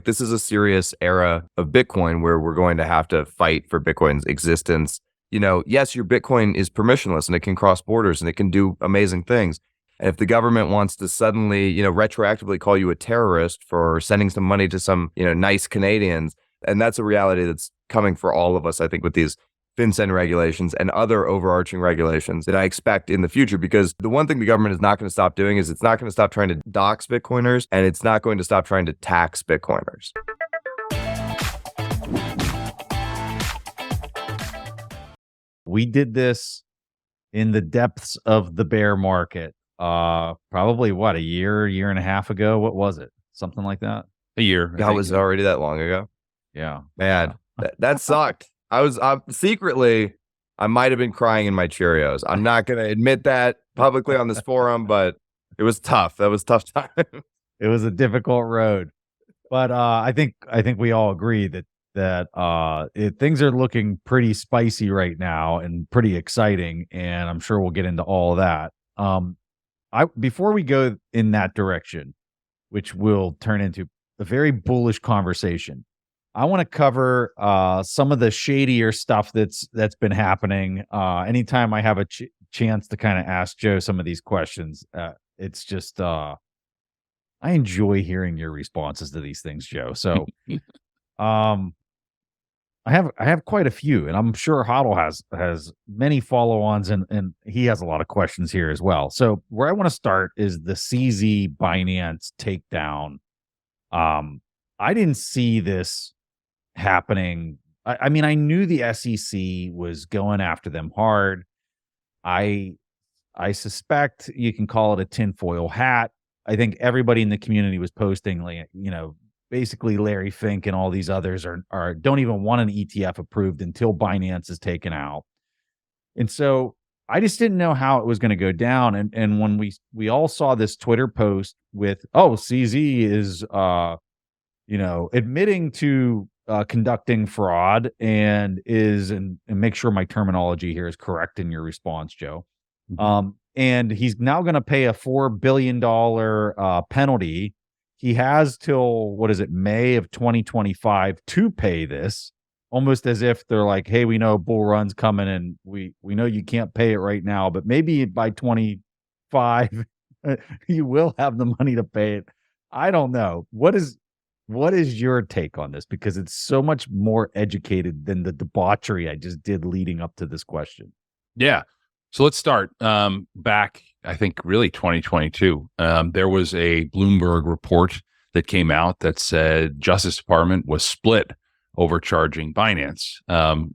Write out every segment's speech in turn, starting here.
this is a serious era of Bitcoin where we're going to have to fight for Bitcoin's existence. Yes, your Bitcoin is permissionless and it can cross borders and it can do amazing things. And if the government wants to suddenly, retroactively call you a terrorist for sending some money to some, nice Canadians, and that's a reality that's coming for all of us, I think, with these FinCEN regulations and other overarching regulations that I expect in the future, because the one thing the government is not going to stop doing is it's not going to stop trying to dox Bitcoiners, and it's not going to stop trying to tax Bitcoiners. We did this in the depths of the bear market. Probably a year and a half ago. What was it? Something like that? A year. That was already that long ago. Yeah. Man, that sucked. I secretly, I might have been crying in my Cheerios. I'm not going to admit that publicly on this forum, but it was tough. That was a tough time. It was a difficult road. But I think we all agree that things are looking pretty spicy right now and pretty exciting, and I'm sure we'll get into all of that. Before we go in that direction, which will turn into a very bullish conversation, I want to cover some of the shadier stuff that's been happening. Anytime I have a chance to kind of ask Joe some of these questions, it's just I enjoy hearing your responses to these things, Joe. So I have quite a few, and I'm sure HODL has many follow-ons, and he has a lot of questions here as well. So where I want to start is the CZ Binance takedown. I didn't see this happening. I mean, I knew the SEC was going after them hard. I suspect you can call it a tinfoil hat. I think everybody in the community was posting, like, basically Larry Fink and all these others are don't even want an ETF approved until Binance is taken out. And so I just didn't know how it was going to go down. And when we all saw this Twitter post with, CZ is admitting to conducting fraud and make sure my terminology here is correct in your response, Joe. Mm-hmm. And he's now going to pay a $4 billion penalty. He has till, May of 2025 to pay this, almost as if they're like, hey, we know bull run's coming and we know you can't pay it right now, but maybe by 25, you will have the money to pay it. I don't know. What is your take on this? Because it's so much more educated than the debauchery I just did leading up to this question. Yeah. So let's start back, I think, really 2022. There was a Bloomberg report that came out that said Justice Department was split over charging Binance,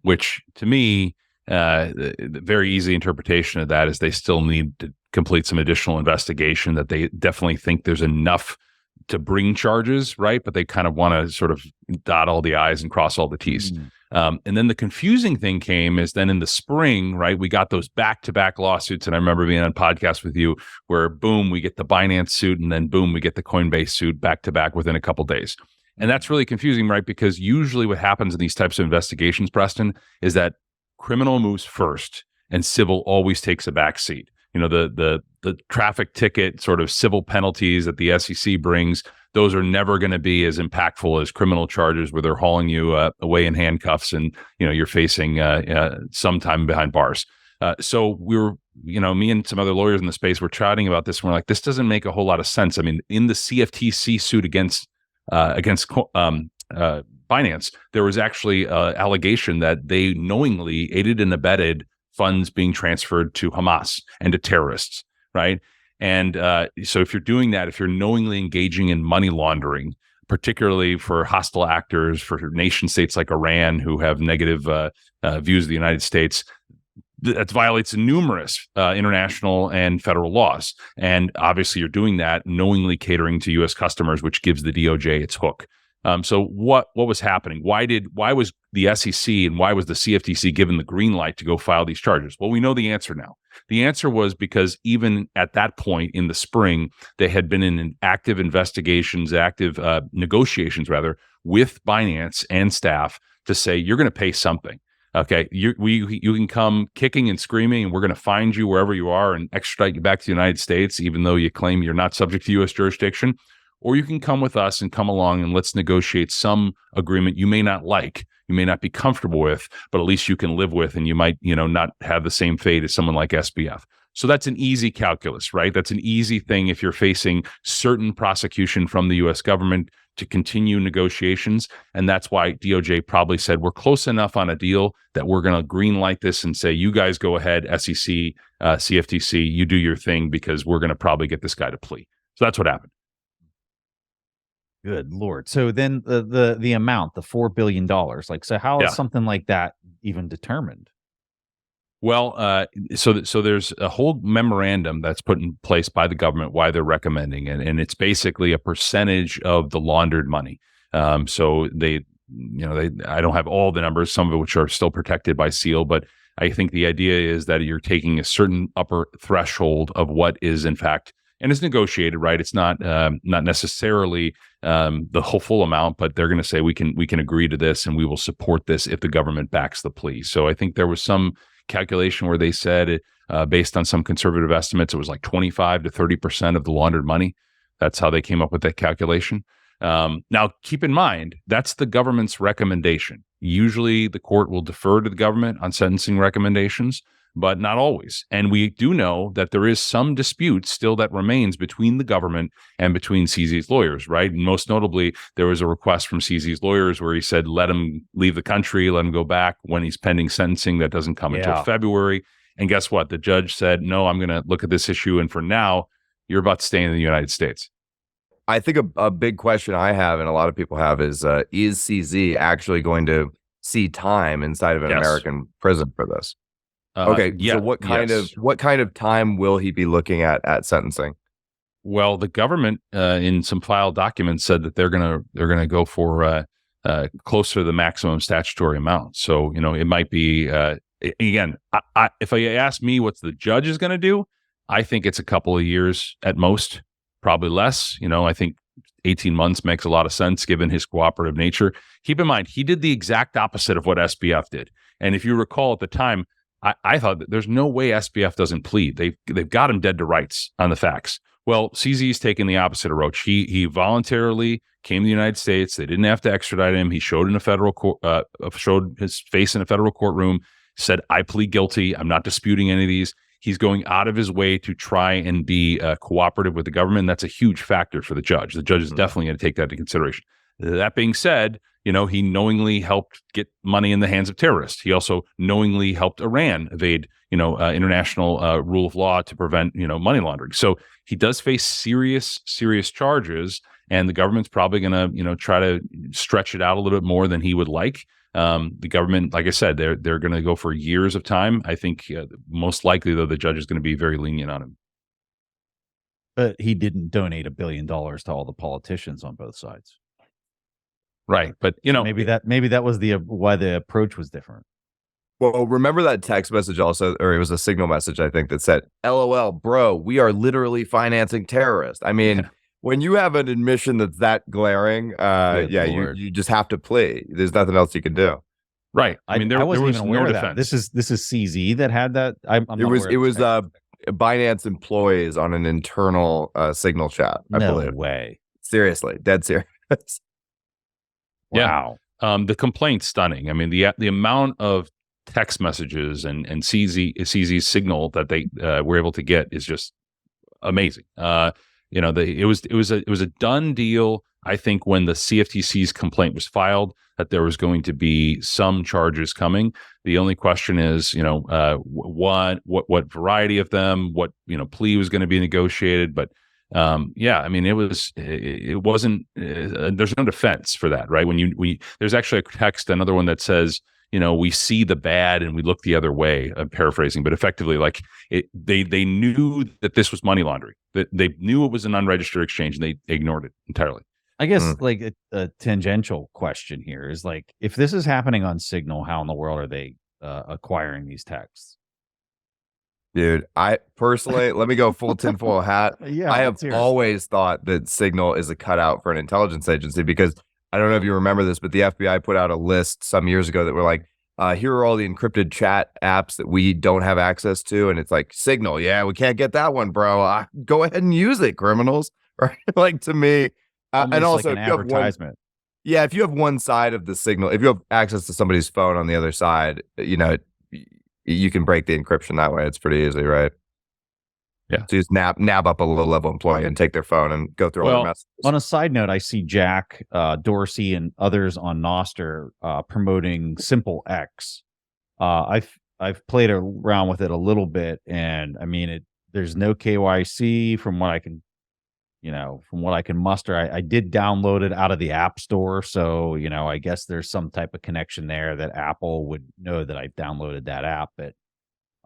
which to me, the very easy interpretation of that is they still need to complete some additional investigation, that they definitely think there's enough to bring charges, right? But they kind of want to sort of dot all the I's and cross all the T's. And then the confusing thing came is then in the spring, right, we got those back-to-back lawsuits. And I remember being on a podcast with you where, boom, we get the Binance suit, and then, boom, we get the Coinbase suit back-to-back within a couple days. And that's really confusing, right? Because usually what happens in these types of investigations, Preston, is that criminal moves first and civil always takes a back seat. The traffic ticket sort of civil penalties that the SEC brings, those are never going to be as impactful as criminal charges where they're hauling you away in handcuffs and, you're facing some time behind bars. So we were, me and some other lawyers in the space were chatting about this. And we're like, this doesn't make a whole lot of sense. I mean, in the CFTC suit against Binance, there was actually an allegation that they knowingly aided and abetted funds being transferred to Hamas and to terrorists, right? And so if you're doing that, if you're knowingly engaging in money laundering, particularly for hostile actors, for nation states like Iran who have negative views of the United States, that violates numerous international and federal laws. And obviously you're doing that knowingly catering to U.S. customers, which gives the DOJ its hook. So what was happening? Why was the SEC and why was the CFTC given the green light to go file these charges? Well, we know the answer now. The answer was because even at that point in the spring, they had been in active negotiations with Binance and staff to say, you're going to pay something. Okay, you can come kicking and screaming, and we're going to find you wherever you are and extradite you back to the United States, even though you claim you're not subject to U.S. jurisdiction. or you can come with us and come along and let's negotiate some agreement you may not like, you may not be comfortable with, but at least you can live with, and you might, not have the same fate as someone like SBF. So that's an easy calculus, right? That's an easy thing if you're facing certain prosecution from the U.S. government to continue negotiations. And that's why DOJ probably said, we're close enough on a deal that we're going to green light this and say, you guys go ahead, SEC, CFTC, you do your thing, because we're going to probably get this guy to plea. So that's what happened. Good Lord. So then the amount, the $4 billion, so how is something like that even determined? Well, so there's a whole memorandum that's put in place by the government why they're recommending it, and it's basically a percentage of the laundered money. So I don't have all the numbers, some of which are still protected by seal, but I think the idea is that you're taking a certain upper threshold of what is in fact, and it's negotiated, right? It's not necessarily the whole full amount, but they're going to say we can agree to this and we will support this if the government backs the plea. So I think there was some calculation where they said, based on some conservative estimates, it was like 25 to 30% of the laundered money. That's how they came up with that calculation. Now, keep in mind, that's the government's recommendation. Usually the court will defer to the government on sentencing recommendations, but not always. And we do know that there is some dispute still that remains between the government and between CZ's lawyers, right? And most notably, there was a request from CZ's lawyers where he said, let him leave the country, let him go back when he's pending sentencing. That doesn't come until February. And guess what? The judge said, no, I'm going to look at this issue. And for now, you're about to stay in the United States. I think a big question I have, and a lot of people have, is CZ actually going to see time inside of an American prison for this? Okay, so what kind of time will he be looking at sentencing? Well, the government in some filed documents said that they're gonna go for closer to the maximum statutory amount. So it might be again. If you ask me, what's the judge is going to do? I think it's a couple of years at most, probably less. I think 18 months makes a lot of sense given his cooperative nature. Keep in mind, he did the exact opposite of what SBF did, and if you recall at the time, I thought that there's no way SBF doesn't plead. They've got him dead to rights on the facts. Well, CZ's taken the opposite approach. He voluntarily came to the United States. They didn't have to extradite him. He showed in a federal court, showed his face in a federal courtroom, said, "I plead guilty. I'm not disputing any of these." He's going out of his way to try and be cooperative with the government. That's a huge factor for the judge. The judge is definitely going to take that into consideration. That being said, he knowingly helped get money in the hands of terrorists. He also knowingly helped Iran evade, international rule of law to prevent, money laundering. So he does face serious charges, and the government's probably going to, try to stretch it out a little bit more than he would like. The government, like I said, they're going to go for years of time. I think most likely, though, the judge is going to be very lenient on him. But he didn't donate $1 billion to all the politicians on both sides. Right. But, maybe that was why the approach was different. Well, remember that text message also, or it was a signal message, I think, that said, LOL, bro, we are literally financing terrorists. I mean, when you have an admission that's that glaring, you just have to plea. There's nothing else you can do. Right. I mean, there was even aware no of defense. That. This is CZ that had that. It was Binance employees on an internal signal chat, I believe. No way. Seriously, dead serious. Wow. The complaint's stunning. I mean, the amount of text messages and CZ's signal that they were able to get is just amazing. It was a done deal. I think when the CFTC's complaint was filed, that there was going to be some charges coming. The only question is, what variety of them, what plea was going to be negotiated, but. I mean, it wasn't, there's no defense for that, right? There's actually a text, another one that says, we see the bad and we look the other way. I'm paraphrasing, but effectively, they knew that this was money laundering, that they knew it was an unregistered exchange, and they ignored it entirely. I guess a tangential question here is if this is happening on Signal, how in the world are they acquiring these texts? Dude, I personally, let me go full tinfoil hat. Yeah, I have always thought that Signal is a cutout for an intelligence agency, because I don't know if you remember this, but the FBI put out a list some years ago that were like, here are all the encrypted chat apps that we don't have access to. And it's like, Signal, yeah, we can't get that one, bro. Go ahead and use it, criminals. Right? To me, almost and also like an if you have one, advertisement. yeah, if you have one side of the signal, if you have access to somebody's phone on the other side, you can break the encryption that way. It's pretty easy, right? Yeah. So you just nab up a low-level employee and take their phone and go through all their messages. On a side note, I see Jack Dorsey and others on Nostr promoting Simple X. I've played around with it a little bit, and I mean, there's no KYC from what I can, muster. I did download it out of the App Store, so I guess there's some type of connection there that Apple would know that I've downloaded that app. But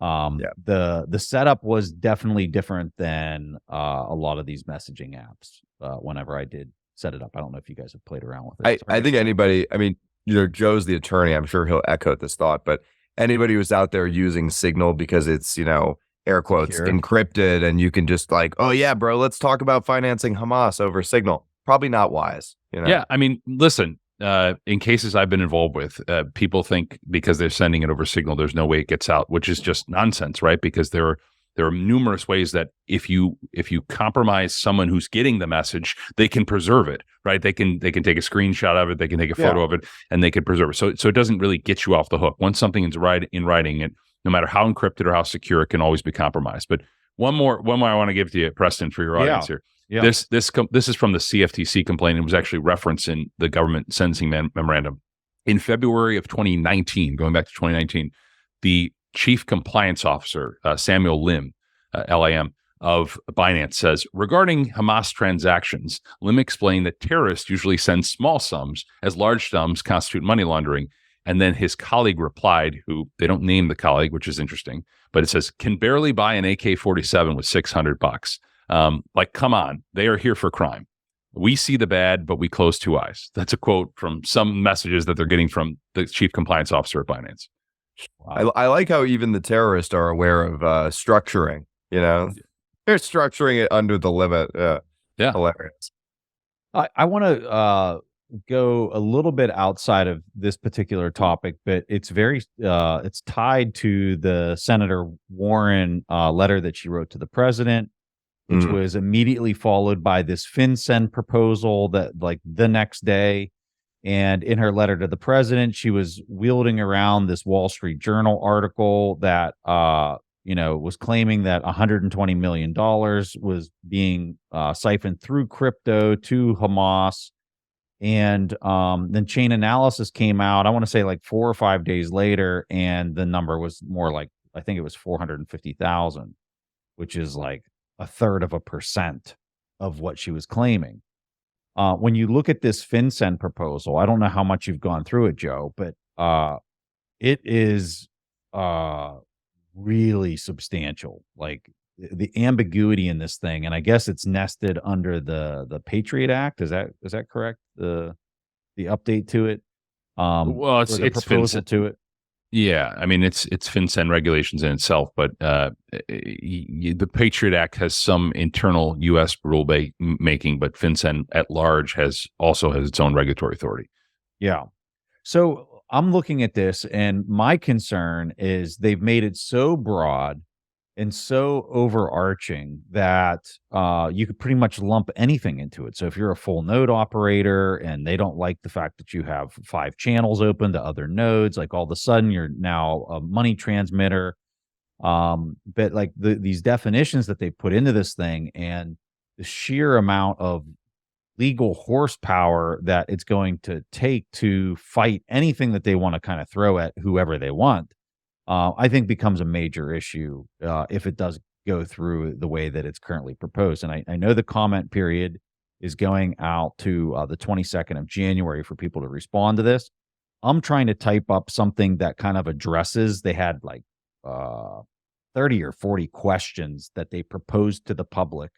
the setup was definitely different than a lot of these messaging apps. Whenever I did set it up, I don't know if you guys have played around with it. I think anybody, I mean, Joe's the attorney. I'm sure he'll echo this thought, but anybody who's out there using Signal because it's, air quotes, Secure. encrypted, and you can just like, oh yeah, bro, let's talk about financing Hamas over Signal. Probably not wise. Yeah, I mean, listen, in cases I've been involved with, people think because they're sending it over Signal, there's no way it gets out, which is just nonsense, right? Because there are numerous ways that if you compromise someone who's getting the message, they can preserve it, right? They can take a screenshot of it, they can take a photo of it, and they can preserve it. So it doesn't really get you off the hook. Once something is in writing, it no matter how encrypted or how secure, it can always be compromised. But one more I want to give to you, Preston, for your audience here. Yeah. This is from the CFTC complaint. It was actually referenced in the government sentencing memorandum. In February of 2019, going back to 2019, the chief compliance officer, Samuel Lim, LIM, of Binance says, regarding Hamas transactions, Lim explained that terrorists usually send small sums as large sums constitute money laundering. And then his colleague replied, who they don't name the colleague, which is interesting, but it says, can barely buy an AK-47 with $600. Like, come on, they are here for crime. We see the bad, but we close two eyes. That's a quote from some messages that they're getting from the chief compliance officer at Binance. Wow. I like how even the terrorists are aware of structuring, they're structuring it under the limit. Yeah. Hilarious. I want to go a little bit outside of this particular topic, but it's it's tied to the Senator Warren letter that she wrote to the president, which was immediately followed by this FinCEN proposal that like the next day. And in her letter to the president, she was wielding around this Wall Street Journal article that, was claiming that $120 million was being siphoned through crypto to Hamas. And then Chain Analysis came out, I want to say like 4 or 5 days later, and the number was more like, I think it was 450,000, which is like 1/3% of what she was claiming. When you look at this FinCEN proposal, I don't know how much you've gone through it, Joe, but it is really substantial. Like the ambiguity in this thing, and I guess it's nested under the Patriot Act. Is that correct? The update to it. Well, it's proposal FinCEN to it. Yeah, I mean it's FinCEN regulations in itself, but the Patriot Act has some internal U.S. rule making, but FinCEN at large also has its own regulatory authority. Yeah. So I'm looking at this, and my concern is they've made it so broad and so overarching that you could pretty much lump anything into it. So if you're a full node operator and they don't like the fact that you have 5 channels open to other nodes, like all of a sudden you're now a money transmitter. But like these definitions that they put into this thing and the sheer amount of legal horsepower that it's going to take to fight anything that they want to kind of throw at whoever they want, I think becomes a major issue if it does go through the way that it's currently proposed. And I know the comment period is going out to the 22nd of January for people to respond to this. I'm trying to type up something that kind of addresses, they had like 30 or 40 questions that they proposed to the public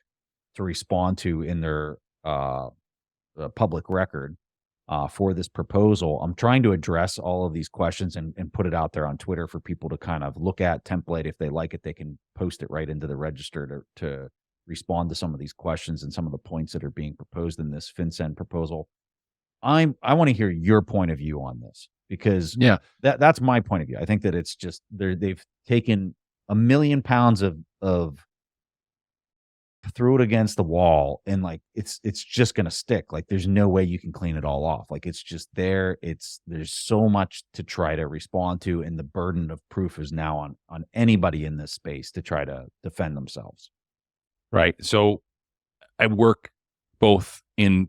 to respond to in their public record for this proposal. I'm trying to address all of these questions and put it out there on Twitter for people to kind of look at, template. If they like it, they can post it right into the register to respond to some of these questions and some of the points that are being proposed in this FinCEN proposal. I want to hear your point of view on this, because that's my point of view. I think that it's just they've taken 1 million pounds of threw it against the wall, and like it's just gonna stick. Like there's no way you can clean it all off. Like it's just there. There's so much to try to respond to, and the burden of proof is now on anybody in this space to try to defend themselves. Right. So I work both in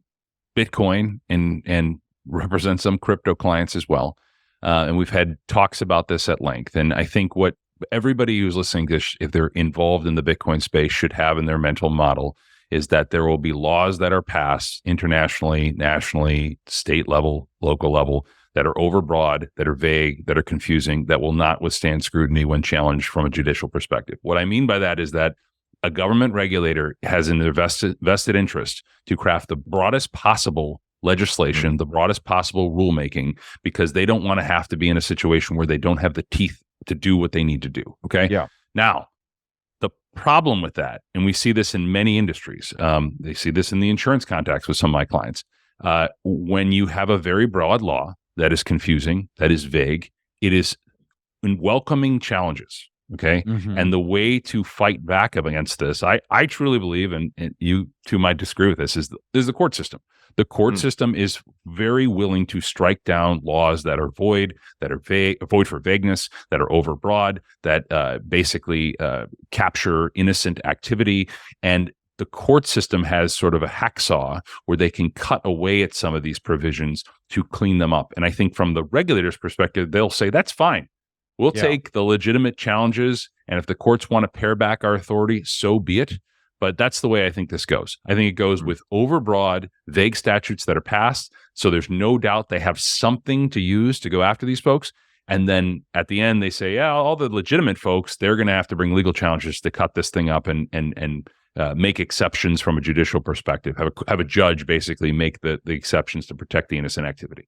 Bitcoin and represent some crypto clients as well. And we've had talks about this at length. And I think what everybody who's listening to this, if they're involved in the Bitcoin space, should have in their mental model is that there will be laws that are passed internationally, nationally, state level, local level, that are overbroad, that are vague, that are confusing, that will not withstand scrutiny when challenged from a judicial perspective. What I mean by that is that a government regulator has an vested interest to craft the broadest possible legislation, the broadest possible rulemaking, because they don't want to have to be in a situation where they don't have the teeth to do what they need to do. Okay. Yeah. Now, the problem with that, and we see this in many industries, they see this in the insurance context with some of my clients, when you have a very broad law that is confusing, that is vague, it is in welcoming challenges. Okay. Mhm. And the way to fight back against this, I truly believe, and you too might disagree with this, is the court system. The court system is very willing to strike down laws that are void, that are void for vagueness, that are overbroad, that basically capture innocent activity. And the court system has sort of a hacksaw where they can cut away at some of these provisions to clean them up. And I think from the regulator's perspective, they'll say, that's fine. We'll take the legitimate challenges. And if the courts want to pare back our authority, so be it. But that's the way I think this goes. I think it goes with overbroad, vague statutes that are passed. So there's no doubt they have something to use to go after these folks. And then at the end, they say, yeah, all the legitimate folks, they're going to have to bring legal challenges to cut this thing up and make exceptions from a judicial perspective. Have a judge basically make the exceptions to protect the innocent activity.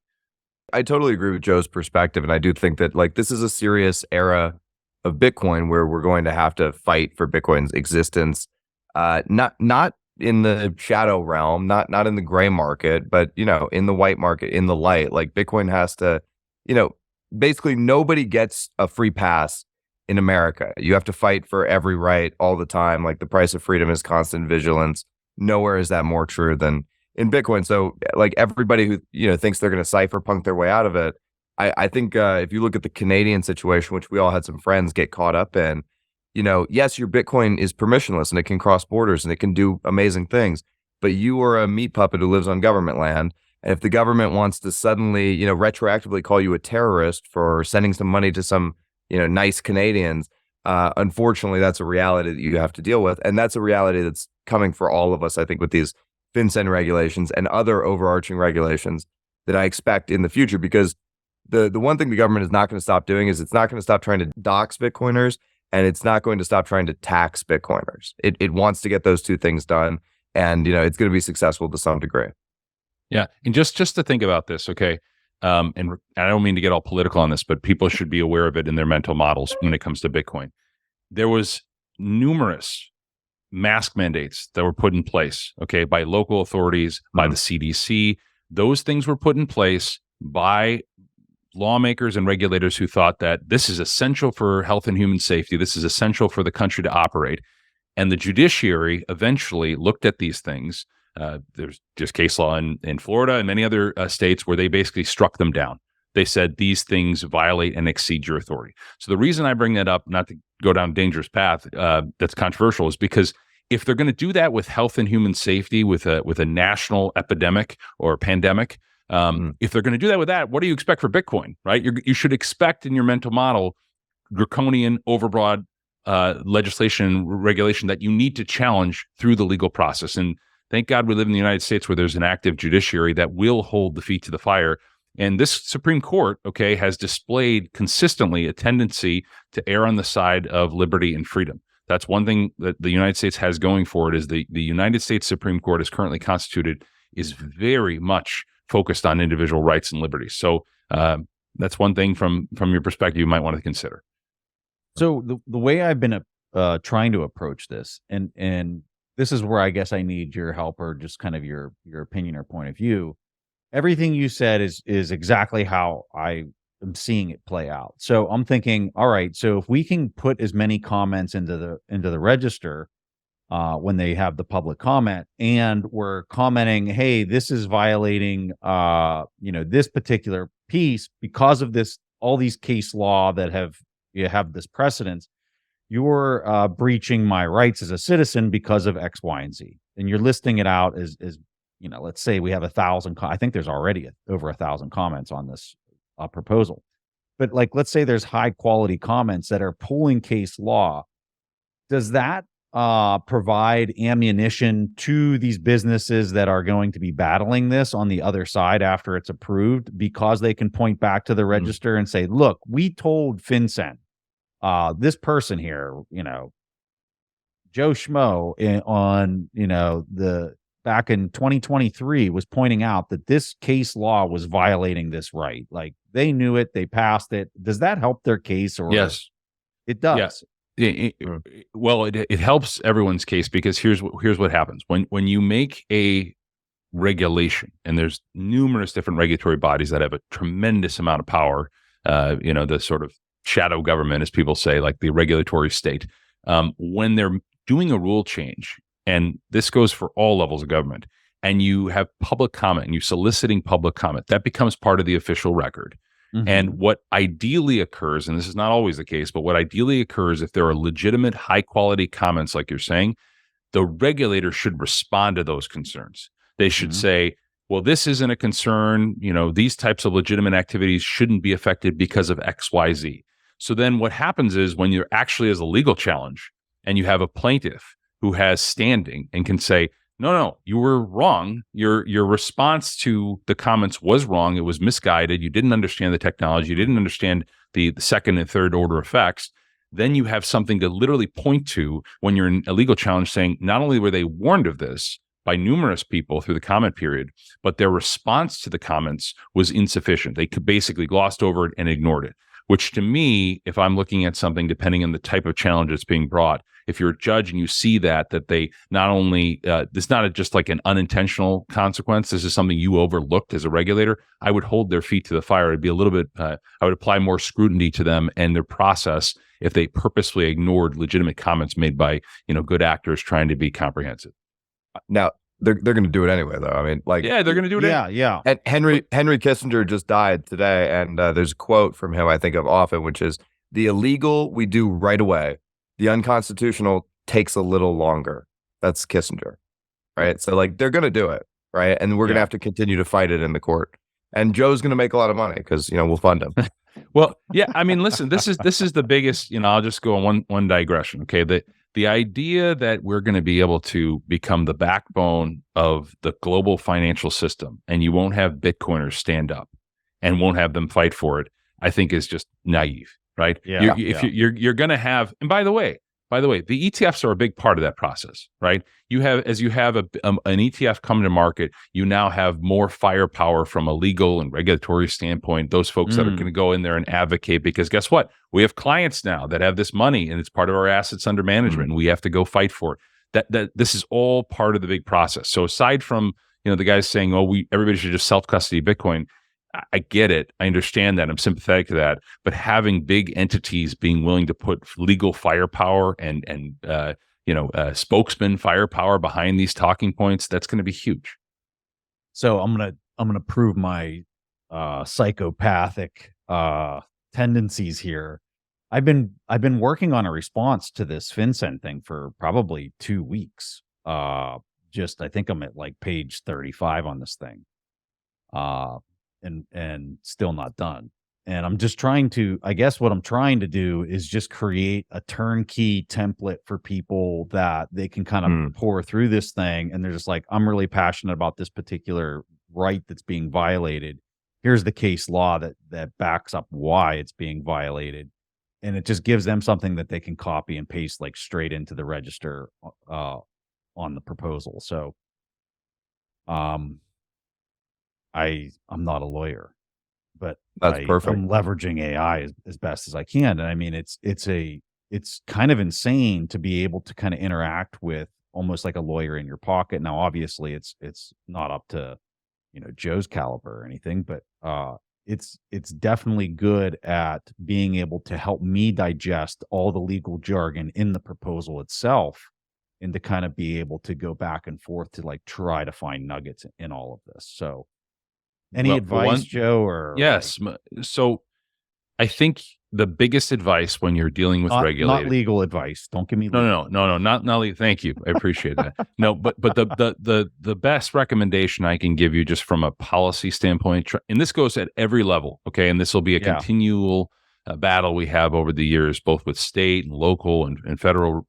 I totally agree with Joe's perspective. And I do think that like this is a serious era of Bitcoin where we're going to have to fight for Bitcoin's existence. Not in the shadow realm, not in the gray market, but in the white market, in the light. Like Bitcoin has to, basically nobody gets a free pass in America. You have to fight for every right all the time. Like the price of freedom is constant vigilance. Nowhere is that more true than in Bitcoin. So like everybody who thinks they're going to cypherpunk their way out of it, I think if you look at the Canadian situation, which we all had some friends get caught up in, yes, your Bitcoin is permissionless and it can cross borders and it can do amazing things, but you are a meat puppet who lives on government land. And if the government wants to suddenly, retroactively call you a terrorist for sending some money to some, nice Canadians, unfortunately, that's a reality that you have to deal with. And that's a reality that's coming for all of us, I think, with these FinCEN regulations and other overarching regulations that I expect in the future. Because the one thing the government is not going to stop doing is it's not going to stop trying to dox Bitcoiners. And it's not going to stop trying to tax Bitcoiners. It wants to get those two things done. And, it's going to be successful to some degree. Yeah. And just to think about this, okay, and I don't mean to get all political on this, but people should be aware of it in their mental models when it comes to Bitcoin. There was numerous mask mandates that were put in place, okay, by local authorities, by the CDC. Those things were put in place by lawmakers and regulators who thought that this is essential for health and human safety. This is essential for the country to operate. And the judiciary eventually looked at these things. There's just case law in Florida and many other states where they basically struck them down. They said these things violate and exceed your authority. So the reason I bring that up, not to go down a dangerous path that's controversial, is because if they're going to do that with health and human safety, with a national epidemic or pandemic, if they're going to do that with that, what do you expect for Bitcoin, right? You should expect in your mental model draconian, overbroad legislation and regulation that you need to challenge through the legal process. And thank God we live in the United States where there's an active judiciary that will hold the feet to the fire. And this Supreme Court, okay, has displayed consistently a tendency to err on the side of liberty and freedom. That's one thing that the United States has going for it is the United States Supreme Court is currently constituted is very much focused on individual rights and liberties. So that's one thing from your perspective you might want to consider. So the way I've been trying to approach this, and this is where I guess I need your help or just kind of your opinion or point of view. Everything you said is exactly how I am seeing it play out. So I'm thinking, all right, so if we can put as many comments into the register when they have the public comment, and we're commenting, hey, this is violating, this particular piece because of this, all these case law that have this precedence. You're breaching my rights as a citizen because of X, Y, and Z. And you're listing it out as let's say we have 1,000. I think there's already over 1,000 comments on this proposal. But like, let's say there's high quality comments that are pulling case law. Does that provide ammunition to these businesses that are going to be battling this on the other side after it's approved, because they can point back to the register and say, look, we told FinCEN, this person here, Joe Schmo on, the back in 2023 was pointing out that this case law was violating this right. Like, they knew it, they passed it. Does that help their case? Or yes, it does. Yeah. Well, it helps everyone's case, because here's what happens when you make a regulation, and there's numerous different regulatory bodies that have a tremendous amount of power. The sort of shadow government, as people say, like the regulatory state. When they're doing a rule change, and this goes for all levels of government, and you have public comment, and you're soliciting public comment, that becomes part of the official record. Mm-hmm. And what ideally occurs, and this is not always the case, but what ideally occurs, if there are legitimate, high quality comments, like you're saying, the regulator should respond to those concerns. They should say, well, this isn't a concern. These types of legitimate activities shouldn't be affected because of X, Y, Z. So then what happens is, when you're actually as a legal challenge and you have a plaintiff who has standing and can say, no, you were wrong. Your response to the comments was wrong. It was misguided. You didn't understand the technology. You didn't understand the second and third order effects. Then you have something to literally point to when you're in a legal challenge, saying not only were they warned of this by numerous people through the comment period, but their response to the comments was insufficient. They could basically glossed over it and ignored it. Which, to me, if I'm looking at something, depending on the type of challenge that's being brought, if you're a judge and you see that they not only, this is not just like an unintentional consequence, this is something you overlooked as a regulator, I would hold their feet to the fire. It'd be a little bit, I would apply more scrutiny to them and their process if they purposely ignored legitimate comments made by, good actors trying to be comprehensive. Now, they're going to do it anyway, though. I mean, they're going to do it. Yeah. And Henry Kissinger just died today, and there's a quote from him I think of often, which is, "The illegal we do right away. The unconstitutional takes a little longer." That's Kissinger, right? So they're going to do it, right? And we're going to have to continue to fight it in the court. And Joe's going to make a lot of money because we'll fund him. Well, yeah. I mean, listen, this is the biggest. I'll just go on one digression. Okay, the idea that we're going to be able to become the backbone of the global financial system, and you won't have Bitcoiners stand up and won't have them fight for it, I think is just naive, right? Yeah. You're going to have, and by the way, the ETFs are a big part of that process, right? As you have an ETF come to market, you now have more firepower from a legal and regulatory standpoint. Those folks that are going to go in there and advocate, because guess what? We have clients now that have this money, and it's part of our assets under management. And we have to go fight for it. That this is all part of the big process. So aside from the guys saying, everybody should just self-custody Bitcoin, I get it. I understand that. I'm sympathetic to that. But having big entities being willing to put legal firepower and spokesman firepower behind these talking points, that's going to be huge. So I'm gonna prove my psychopathic tendencies here. I've been working on a response to this FinCEN thing for probably 2 weeks. I think I'm at page 35 on this thing. And still not done. And I'm just trying to, I guess what I'm trying to do is just create a turnkey template for people that they can kind of pour through this thing. And they're just like, I'm really passionate about this particular right that's being violated. Here's the case law that backs up why it's being violated. And it just gives them something that they can copy and paste straight into the register on the proposal. So, I'm not a lawyer, but that's perfect. I'm leveraging AI as best as I can. And I mean, it's kind of insane to be able to kind of interact with almost like a lawyer in your pocket. Now, obviously it's not up to, Joe's caliber or anything, but it's definitely good at being able to help me digest all the legal jargon in the proposal itself, and to kind of be able to go back and forth to like try to find nuggets in all of this. So any advice, Joe? Or yes. So I think the biggest advice when you're dealing with regulated, not legal advice. Don't give me no, not legal. Thank you. I appreciate that. No, but the best recommendation I can give you just from a policy standpoint, and this goes at every level, okay, and this will be a continual battle we have over the years, both with state and local and federal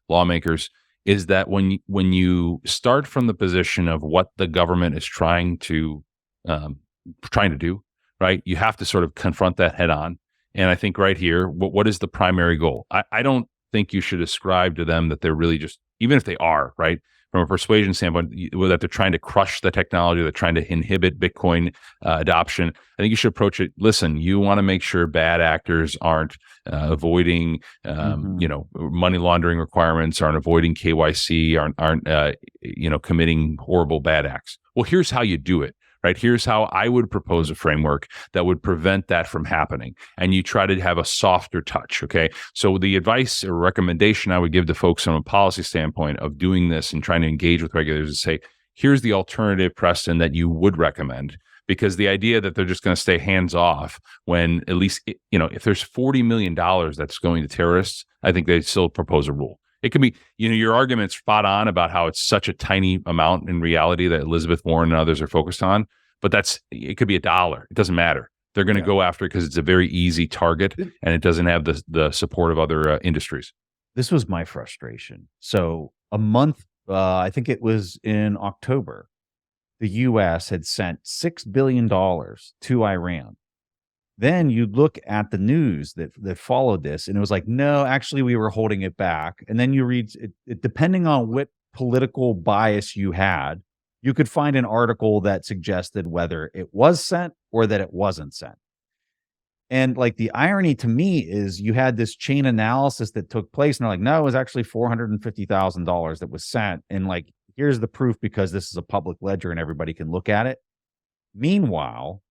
lawmakers, is that when you start from the position of what the government is trying to do, right, you have to sort of confront that head on. And I think right here, what is the primary goal? I don't think you should ascribe to them that they're really just, even if they are, right, from a persuasion standpoint, that they're trying to crush the technology, they're trying to inhibit Bitcoin adoption. I think you should approach it, listen, you want to make sure bad actors aren't avoiding, money laundering requirements, aren't avoiding KYC, aren't committing horrible bad acts. Well, here's how you do it. Right. Here's how I would propose a framework that would prevent that from happening. And you try to have a softer touch. Okay. So the advice or recommendation I would give to folks from a policy standpoint of doing this and trying to engage with regulators is say, here's the alternative, Preston, that you would recommend. Because the idea that they're just going to stay hands off when at least, if there's $40 million that's going to terrorists, I think they'd still propose a rule. It could be, your argument's spot on about how it's such a tiny amount in reality that Elizabeth Warren and others are focused on, but it could be $1. It doesn't matter. They're going to go after it because it's a very easy target and it doesn't have the support of other industries. This was my frustration. So a month, I think it was in October, the U.S. had sent $6 billion to Iran. Then you look at the news that followed this, and it was like, no, actually, we were holding it back. And then you read it, depending on what political bias you had, you could find an article that suggested whether it was sent or that it wasn't sent. And like the irony to me is you had this chain analysis that took place, and they're like, no, it was actually $450,000 that was sent. And like, here's the proof because this is a public ledger and everybody can look at it. Meanwhile,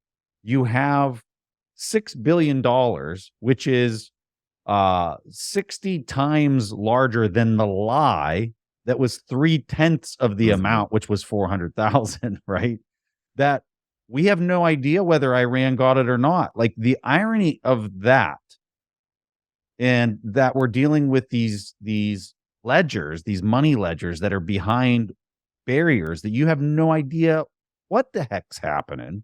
you have $6 billion, which is 60 times larger than the lie that was 3/10 of the amount, which was 400,000, right? That we have no idea whether Iran got it or not. Like the irony of that, and that we're dealing with these ledgers, these money ledgers that are behind barriers that you have no idea what the heck's happening,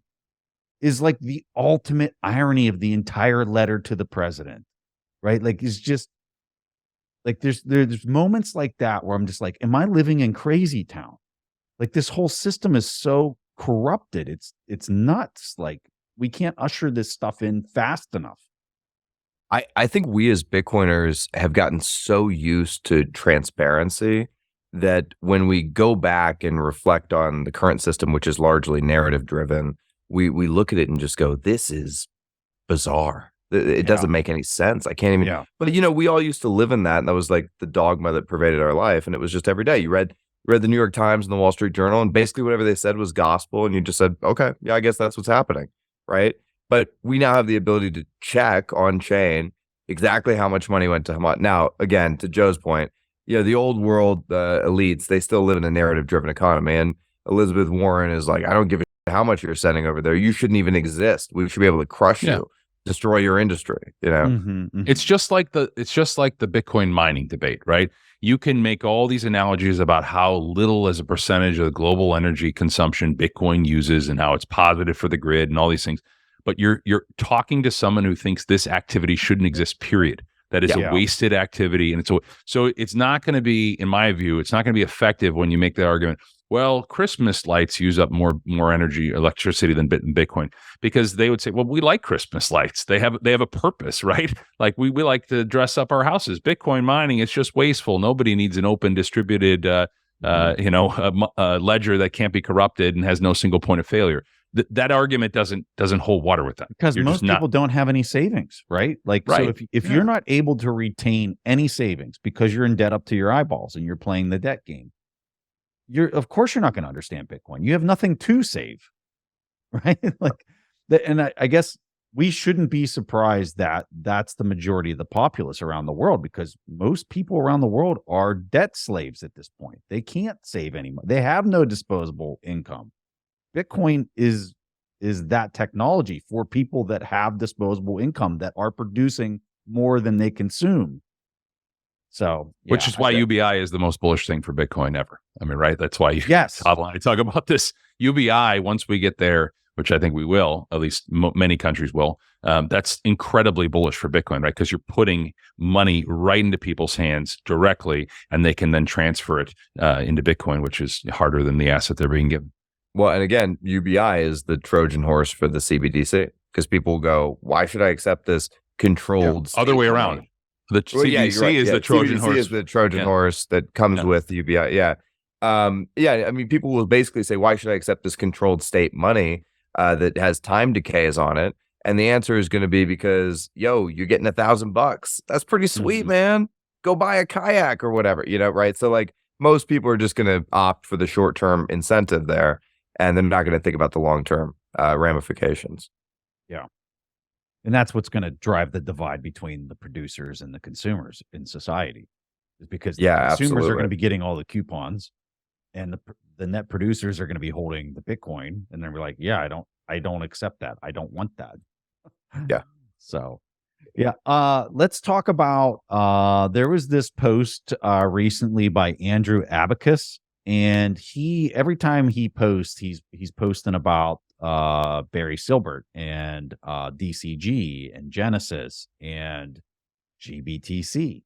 is like the ultimate irony of the entire letter to the president, right? Like it's just like there's moments like that where I'm just like, am I living in crazy town? Like this whole system is so corrupted. It's nuts. Like we can't usher this stuff in fast enough. I think we as Bitcoiners have gotten so used to transparency that when we go back and reflect on the current system, which is largely narrative driven, we look at it and just go, this is bizarre. It doesn't make any sense. I can't even, but we all used to live in that. And that was like the dogma that pervaded our life. And it was just every day. You read the New York Times and the Wall Street Journal, and basically whatever they said was gospel. And you just said, okay, yeah, I guess that's what's happening. Right. But we now have the ability to check on chain exactly how much money went to Hamas. Now, again, to Joe's point, the old world elites, they still live in a narrative driven economy. And Elizabeth Warren is like, I don't give a how much you're sending over there. You shouldn't even exist. We should be able to crush you, destroy your industry. It's just like the Bitcoin mining debate, right? You can make all these analogies about how little as a percentage of the global energy consumption Bitcoin uses and how it's positive for the grid and all these things. But you're talking to someone who thinks this activity shouldn't exist, period. That is a wasted activity. And so it's not going to be, in my view, it's not going to be effective when you make the argument, well, Christmas lights use up more electricity than Bitcoin, because they would say, well, we like Christmas lights. They have a purpose, right? Like we like to dress up our houses. Bitcoin mining, it's just wasteful. Nobody needs an open distributed, ledger that can't be corrupted and has no single point of failure. That argument doesn't hold water with them, because most people don't have any savings, right? Like, so if you're not able to retain any savings because you're in debt up to your eyeballs and you're playing the debt game, of course you're not going to understand Bitcoin. You have nothing to save, right? Like, and I guess we shouldn't be surprised that that's the majority of the populace around the world, because most people around the world are debt slaves at this point. They can't save any money. They have no disposable income. Bitcoin is that technology for people that have disposable income, that are producing more than they consume. So, which is why UBI is the most bullish thing for Bitcoin ever. I mean, right? That's why yes, Todd and I talk about this. UBI, once we get there, which I think we will, at least many countries will, that's incredibly bullish for Bitcoin, right? Because you're putting money right into people's hands directly, and they can then transfer it into Bitcoin, which is harder than the asset they're being given. Well, and again, UBI is the Trojan horse for the CBDC, because people go, why should I accept this controlled? Other way around. The CBDC is the Trojan horse. Is the Trojan horse that comes with UBI. Yeah. I mean, people will basically say, why should I accept this controlled state money that has time decays on it? And the answer is going to be because, you're getting $1,000. That's pretty sweet, man. Go buy a kayak or whatever, right? So like most people are just going to opt for the short-term incentive there, and they're not going to think about the long-term ramifications. Yeah. And that's what's going to drive the divide between the producers and the consumers in society, is because the consumers are going to be getting all the coupons, and the net producers are going to be holding the Bitcoin, and they're like, I don't accept that. I don't want that. Yeah. So, let's talk about, there was this post recently by Andrew Abacus, and every time he posts, he's posting about Barry Silbert and DCG and Genesis and GBTC.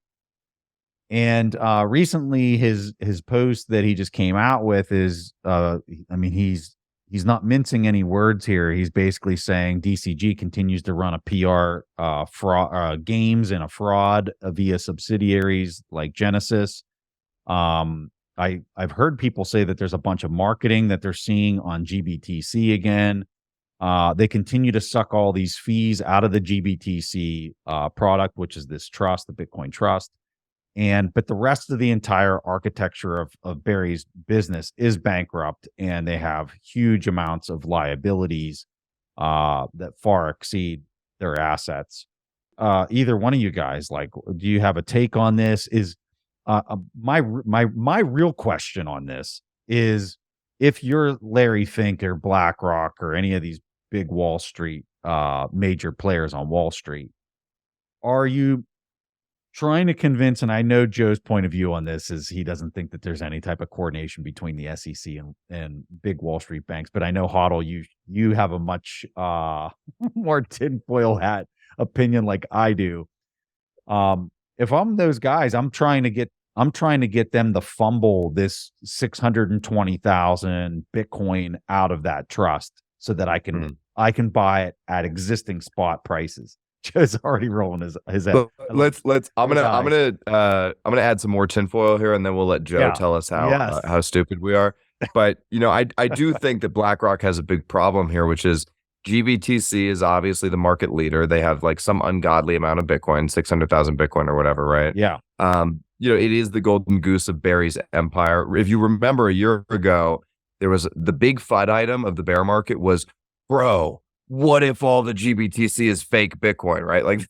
And recently his post that he just came out with is he's not mincing any words here. He's basically saying DCG continues to run a PR fraud games and a fraud via subsidiaries like Genesis. I've heard people say that there's a bunch of marketing that they're seeing on GBTC again. They continue to suck all these fees out of the GBTC product, which is this trust, the Bitcoin trust. But the rest of the entire architecture of Barry's business is bankrupt, and they have huge amounts of liabilities that far exceed their assets. Either one of you guys, like, do you have a take on this? Is my real question on this is, if you're Larry Fink or BlackRock or any of these big Wall Street major players on Wall Street, are you trying to convince, and I know Joe's point of view on this is he doesn't think that there's any type of coordination between the SEC and big Wall Street banks, but I know HODL, you have a much more tinfoil hat opinion like I do. If I'm those guys, I'm trying to get them to fumble this 620,000 Bitcoin out of that trust so that I can buy it at existing spot prices. Joe's already rolling his head. I'm gonna add some more tinfoil here, and then we'll let Joe tell us how stupid we are. But I do think that BlackRock has a big problem here, which is GBTC is obviously the market leader. They have like some ungodly amount of Bitcoin, 600,000 Bitcoin or whatever, right? Yeah. It is the golden goose of Barry's empire. If you remember a year ago, there was the big FUD item of the bear market was, bro, what if all the GBTC is fake Bitcoin, right? Like,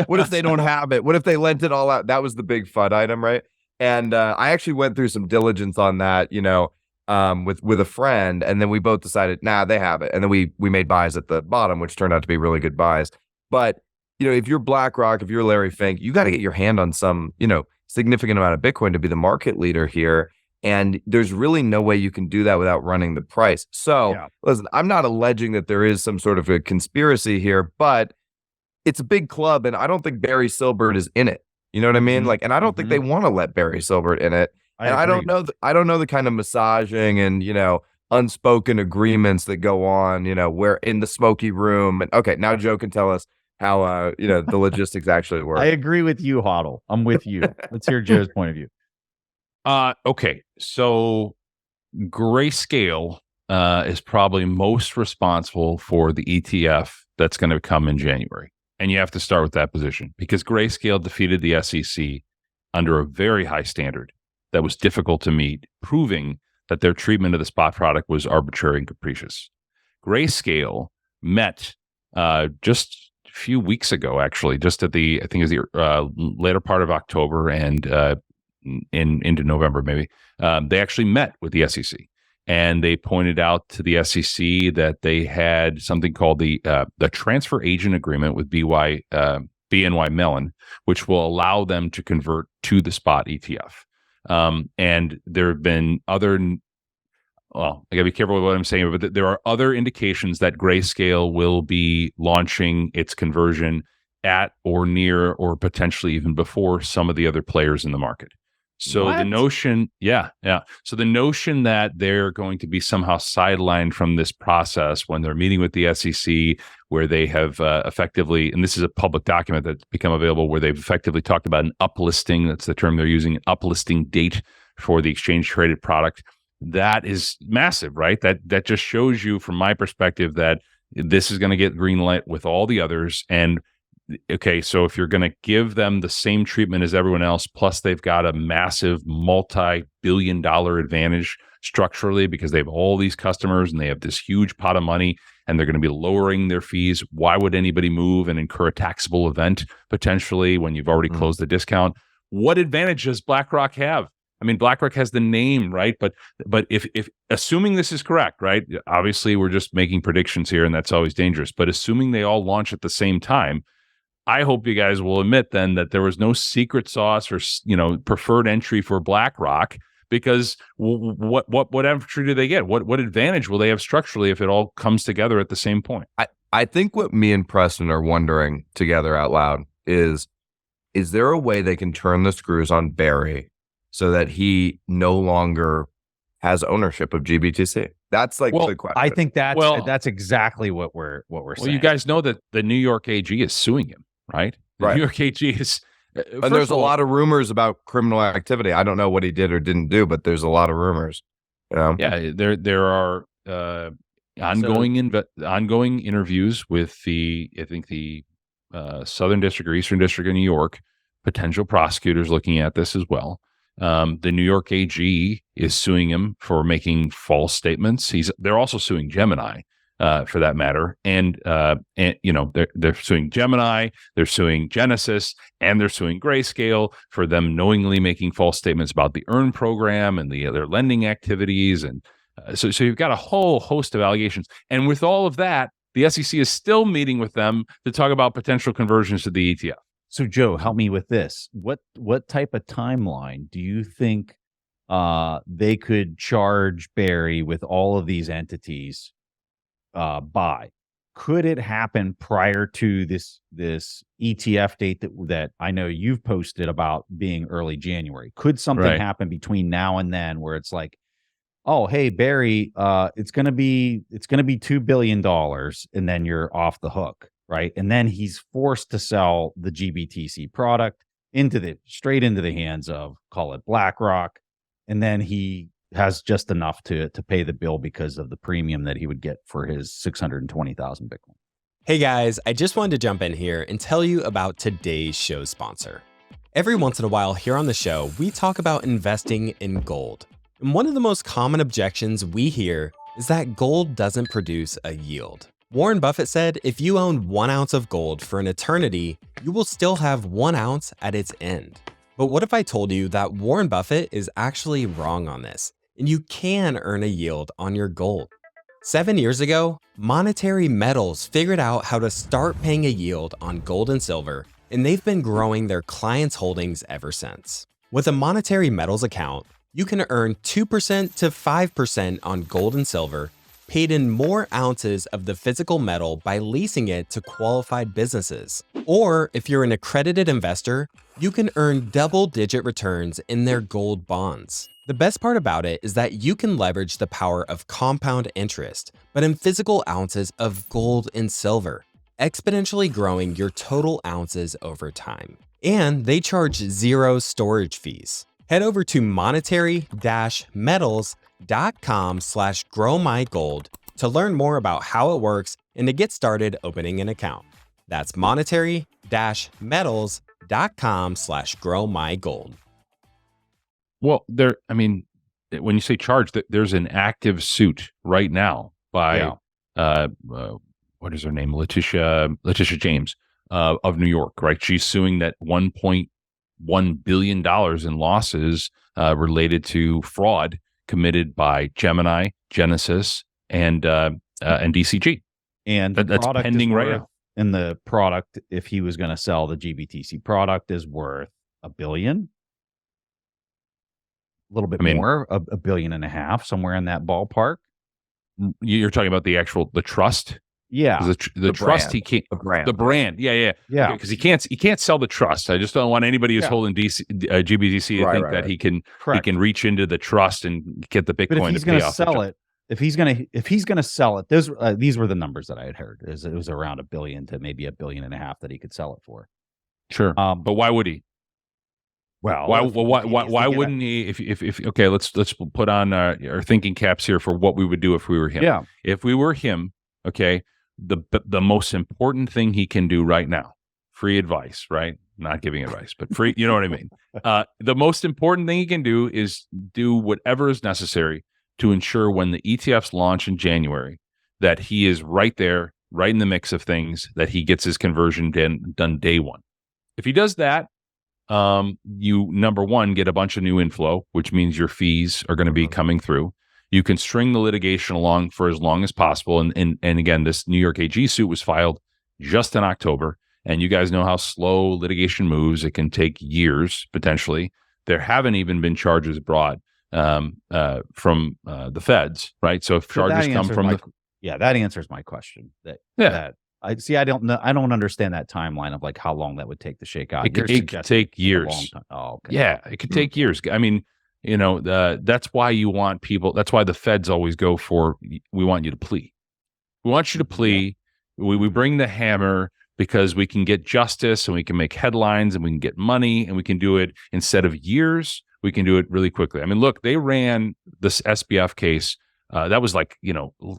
what if they don't have it? What if they lent it all out? That was the big FUD item, right? And I actually went through some diligence on that, with a friend, and then we both decided, they have it. And then we made buys at the bottom, which turned out to be really good buys. But, if you're BlackRock, if you're Larry Fink, you got to get your hand on some, significant amount of Bitcoin to be the market leader here. And there's really no way you can do that without running the price. So listen, I'm not alleging that there is some sort of a conspiracy here, but it's a big club, and I don't think Barry Silbert is in it. You know what I mean? Like, and I don't think they want to let Barry Silbert in it. I don't know the kind of massaging and, unspoken agreements that go on, where in the smoky room. And okay, now Joe can tell us how, the logistics actually work. I agree with you, HODL. I'm with you. Let's hear Joe's point of view. Okay. So Grayscale is probably most responsible for the ETF that's going to come in January. And you have to start with that position because Grayscale defeated the SEC under a very high standard that was difficult to meet, proving that their treatment of the spot product was arbitrary and capricious. Grayscale met just a few weeks ago, actually, just at the, I think it was the later part of October and into November, maybe, they actually met with the SEC. And they pointed out to the SEC that they had something called the transfer agent agreement with BNY Mellon, which will allow them to convert to the spot ETF. And there have been other, well, I gotta be careful with what I'm saying, but there are other indications that Grayscale will be launching its conversion at or near or potentially even before some of the other players in the market. So What? the notion, yeah. So the notion that they're going to be somehow sidelined from this process when they're meeting with the SEC, where they have effectively, and this is a public document that's become available, where they've effectively talked about an uplisting, that's the term they're using, an uplisting date for the exchange traded product. That is massive, right? That just shows you, from my perspective, that this is going to get green light with all the others. And okay, so if you're going to give them the same treatment as everyone else, plus they've got a massive multi-billion-dollar advantage structurally because they have all these customers and they have this huge pot of money and they're going to be lowering their fees, why would anybody move and incur a taxable event potentially when you've already closed the discount? What advantage does BlackRock have? I mean, BlackRock has the name, right? But if assuming this is correct, right? Obviously, we're just making predictions here, and that's always dangerous. But assuming they all launch at the same time, I hope you guys will admit then that there was no secret sauce or preferred entry for BlackRock, because what entry do they get? What advantage will they have structurally if it all comes together at the same point? I think what me and Preston are wondering together out loud is there a way they can turn the screws on Barry so that he no longer has ownership of GBTC? That's like the question. I think that's exactly what we're saying. Well, you guys know that the New York AG is suing him, right? The New York AG is. And there's a lot of rumors about criminal activity. I don't know what he did or didn't do, but there's a lot of rumors. Yeah, there are ongoing interviews with the Southern District or Eastern District of New York, potential prosecutors looking at this as well. The New York AG is suing him for making false statements. They're also suing Gemini, for that matter, and they're suing Gemini, they're suing Genesis, and they're suing Grayscale for them knowingly making false statements about the EARN program and their lending activities, and so you've got a whole host of allegations. And with all of that, the SEC is still meeting with them to talk about potential conversions to the ETF. So, Joe, help me with this. What type of timeline do you think they could charge Barry with all of these entities by? Could it happen prior to this ETF date that I know you've posted about being early January? Could something happen between now and then where it's like, oh, hey, Barry, it's gonna be $2 billion, and then you're off the hook? Right. And then he's forced to sell the GBTC product straight into the hands of, call it, BlackRock. And then he has just enough to pay the bill because of the premium that he would get for his 620,000 Bitcoin. Hey guys, I just wanted to jump in here and tell you about today's show sponsor. Every once in a while here on the show, we talk about investing in gold. And one of the most common objections we hear is that gold doesn't produce a yield. Warren Buffett said, if you own 1 ounce of gold for an eternity, you will still have 1 ounce at its end. But what if I told you that Warren Buffett is actually wrong on this, and you can earn a yield on your gold? 7 years ago, Monetary Metals figured out how to start paying a yield on gold and silver, and they've been growing their clients' holdings ever since. With a Monetary Metals account, you can earn 2% to 5% on gold and silver, paid in more ounces of the physical metal by leasing it to qualified businesses. Or if you're an accredited investor, you can earn double-digit returns in their gold bonds. The best part about it is that you can leverage the power of compound interest, but in physical ounces of gold and silver, exponentially growing your total ounces over time. And they charge 0 storage fees. Head over to monetary-metals.com/growmygold to learn more about how it works and to get started opening an account. That's monetary-metals.com/growmygold. Well, when you say charge, there's an active suit right now by what is her name? Letitia James of New York, right? She's suing that $1.1 billion in losses related to fraud committed by Gemini, Genesis, and DCG. And that's pending right now. And the product, if he was going to sell the GBTC product, is worth $1 billion. A little bit more, $1.5 billion, somewhere in that ballpark. You're talking about the trust? Yeah. The trust, brand. he can't. The brand. Yeah. Because he can't sell the trust. I just don't want anybody who's holding GBTC to think that he can reach into the trust and get the Bitcoin. But if he's going to sell it, if he's going to sell it, these were the numbers that I had heard. It was around $1 billion to maybe $1.5 billion that he could sell it for. Sure. But why would he? Well, why wouldn't he? If okay, let's put on our thinking caps here for what we would do if we were him. Yeah. If we were him, okay, the most important thing he can do right now, free advice, right? Not giving advice, but free. You know what I mean? The most important thing he can do is do whatever is necessary to ensure when the ETFs launch in January that he is right there, right in the mix of things, that he gets his conversion done day one. If he does that, you, number one, get a bunch of new inflow, which means your fees are going to be coming through. You can string the litigation along for as long as possible. And again, this New York AG suit was filed just in October. And you guys know how slow litigation moves. It can take years, potentially. There haven't even been charges brought from the feds, right? So if charges come from that answers my question. I don't understand that timeline of like how long that would take to shake out. It could take years. Oh, okay. Yeah, it could take years. I mean, that's why you want people. That's why the feds always go for. We want you to plea. We want you to plea. Yeah. We bring the hammer because we can get justice and we can make headlines and we can get money and we can do it instead of years. We can do it really quickly. I mean, look, they ran this SBF case. That was like,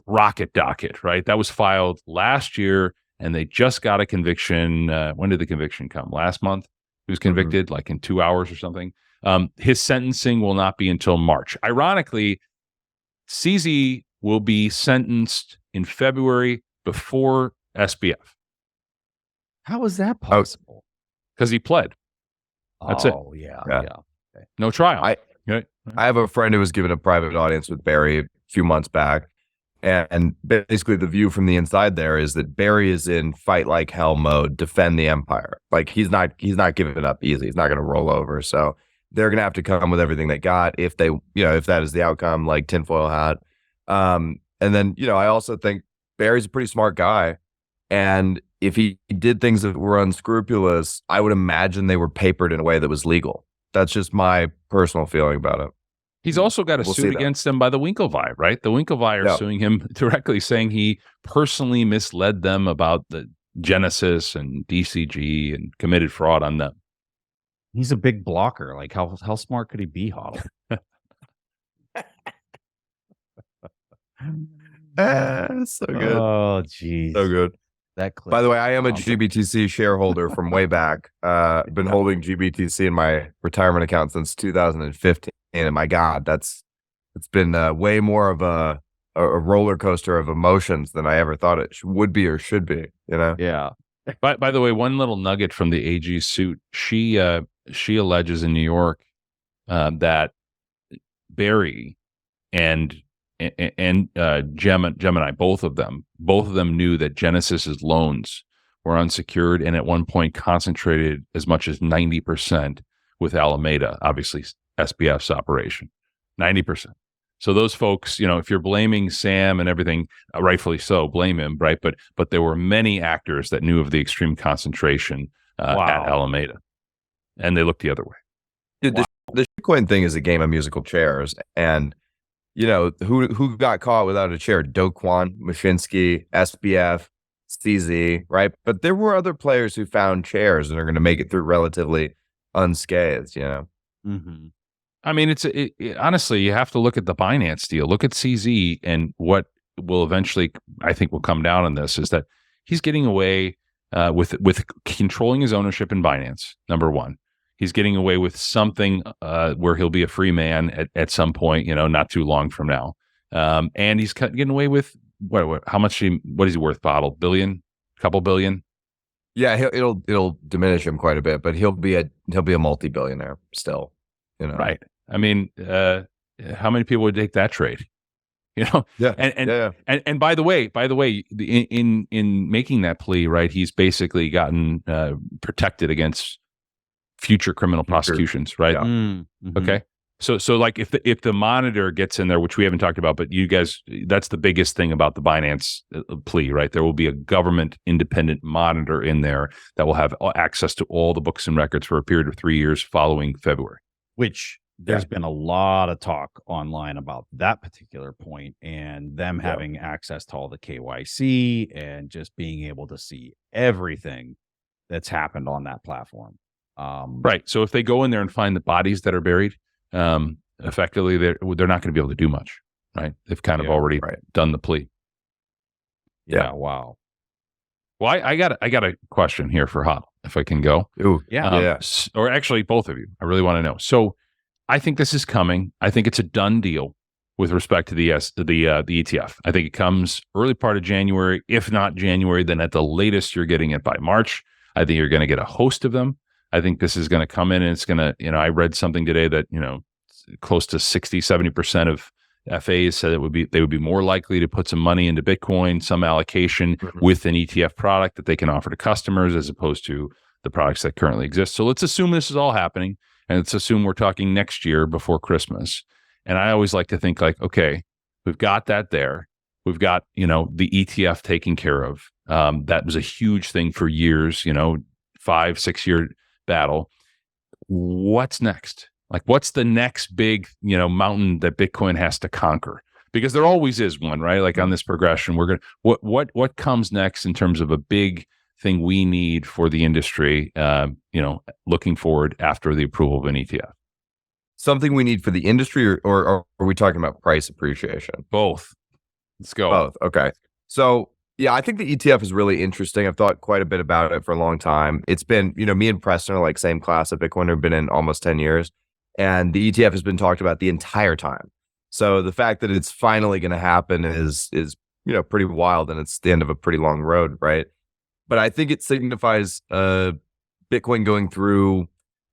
rocket docket, right? That was filed last year and they just got a conviction. When did the conviction come? Last month? He was convicted like in 2 hours or something. His sentencing will not be until March. Ironically, CZ will be sentenced in February before SBF. How is that possible? Because he pled. That's it. Oh, yeah. Okay. No trial. I have a friend who was given a private audience with Barry a few months back. And basically the view from the inside there is that Barry is in fight like hell mode, defend the empire. Like he's not giving it up easy. He's not going to roll over. So they're going to have to come with everything they got if they, if that is the outcome, like tinfoil hat. And then, I also think Barry's a pretty smart guy. And if he did things that were unscrupulous, I would imagine they were papered in a way that was legal. That's just my personal feeling about it. He's also got a suit against them by the Winklevi, right? The Winklevi are suing him directly, saying he personally misled them about the Genesis and DCG and committed fraud on them. He's a big blocker. Like how smart could he be, HODL? So good. Oh, geez. So good. That clip. By the way, I am a GBTC shareholder from way back. I've been holding GBTC in my retirement account since 2015. And my God, it's been way more of a roller coaster of emotions than I ever thought it would be or should be. Yeah. By the way, one little nugget from the AG suit: she alleges in New York that Barry and Gemini, both of them knew that Genesis's loans were unsecured and at one point concentrated as much as 90% with Alameda, obviously SBF's operation, 90%. So those folks, if you're blaming Sam and everything, rightfully so, blame him, right? But there were many actors that knew of the extreme concentration at Alameda, and they looked the other way. Dude, the shitcoin thing is a game of musical chairs, and who got caught without a chair? Do Kwon, Mashinsky, SBF, CZ, right? But there were other players who found chairs and are going to make it through relatively unscathed. Mm-hmm. I mean, honestly, you have to look at the Binance deal. Look at CZ, and what will eventually, I think, will come down on this is that he's getting away with controlling his ownership in Binance. Number one, he's getting away with something where he'll be a free man at some point, not too long from now. And he's getting away with how much what is he worth? Couple billion? Yeah, it'll diminish him quite a bit, but he'll be a multi-billionaire still. Right. I mean, how many people would take that trade? Yeah. And by the way, in making that plea, right, he's basically gotten protected against future criminal prosecutions, right? Yeah. Mm-hmm. Okay. So like if the monitor gets in there, which we haven't talked about, but you guys, that's the biggest thing about the Binance plea, right? There will be a government independent monitor in there that will have access to all the books and records for a period of 3 years following February. Which there's been a lot of talk online about that particular point and them having access to all the KYC and just being able to see everything that's happened on that platform. Right. So if they go in there and find the bodies that are buried, effectively they're not going to be able to do much, right? They've kind of already done the plea. Yeah. Wow. Well, I got a question here for HODL, if I can go. Ooh, Or actually, both of you. I really want to know. So, I think this is coming. I think it's a done deal with respect to the ETF. I think it comes early part of January. If not January, then at the latest you're getting it by March. I think you're going to get a host of them. I think this is going to come in and it's going to, I read something today that, close to 60-70% of FAs said they would be more likely to put some money into Bitcoin, some allocation with an ETF product that they can offer to customers as opposed to the products that currently exist. So let's assume this is all happening, and let's assume we're talking next year before Christmas. And I always like to think like, okay, we've got that there. We've got, the ETF taken care of. That was a huge thing for years, 5-6 year battle. What's next? Like, what's the next big, mountain that Bitcoin has to conquer? Because there always is one, right? Like on this progression, we're what comes next in terms of a big thing we need for the industry, looking forward after the approval of an ETF? Something we need for the industry, or are we talking about price appreciation? Both. Let's go. Both. Okay. So yeah, I think the ETF is really interesting. I've thought quite a bit about it for a long time. It's been, me and Preston are like same class at Bitcoin. We've been in almost 10 years. And the ETF has been talked about the entire time. So the fact that it's finally going to happen is pretty wild, and it's the end of a pretty long road, right? But I think it signifies Bitcoin going through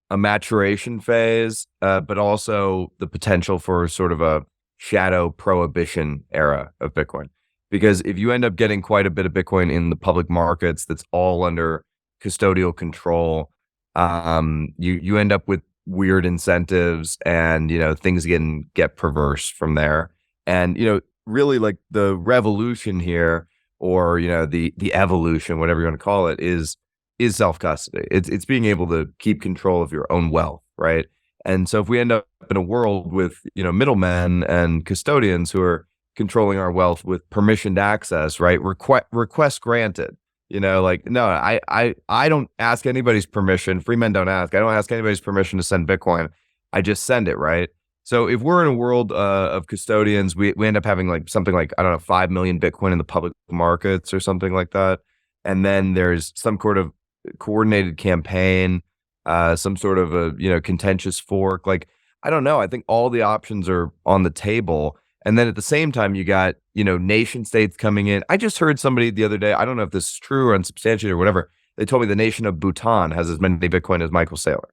a maturation phase, but also the potential for sort of a shadow prohibition era of Bitcoin. Because if you end up getting quite a bit of Bitcoin in the public markets that's all under custodial control, you end up with weird incentives, and things get perverse from there. And really, like, the revolution here, or the evolution, whatever you want to call it, is self-custody. It's being able to keep control of your own wealth, right? And so if we end up in a world with middlemen and custodians who are controlling our wealth with permissioned access, right? Request granted. No, I don't ask anybody's permission. Free men don't ask. I don't ask anybody's permission to send Bitcoin. I just send it, right? So if we're in a world of custodians, we end up having like something like, I don't know, 5 million Bitcoin in the public markets or something like that. And then there's some sort of coordinated campaign, some sort of a, contentious fork. Like, I don't know. I think all the options are on the table. And then at the same time, you got, nation states coming in. I just heard somebody the other day, I don't know if this is true or unsubstantiated or whatever. They told me the nation of Bhutan has as many Bitcoin as Michael Saylor,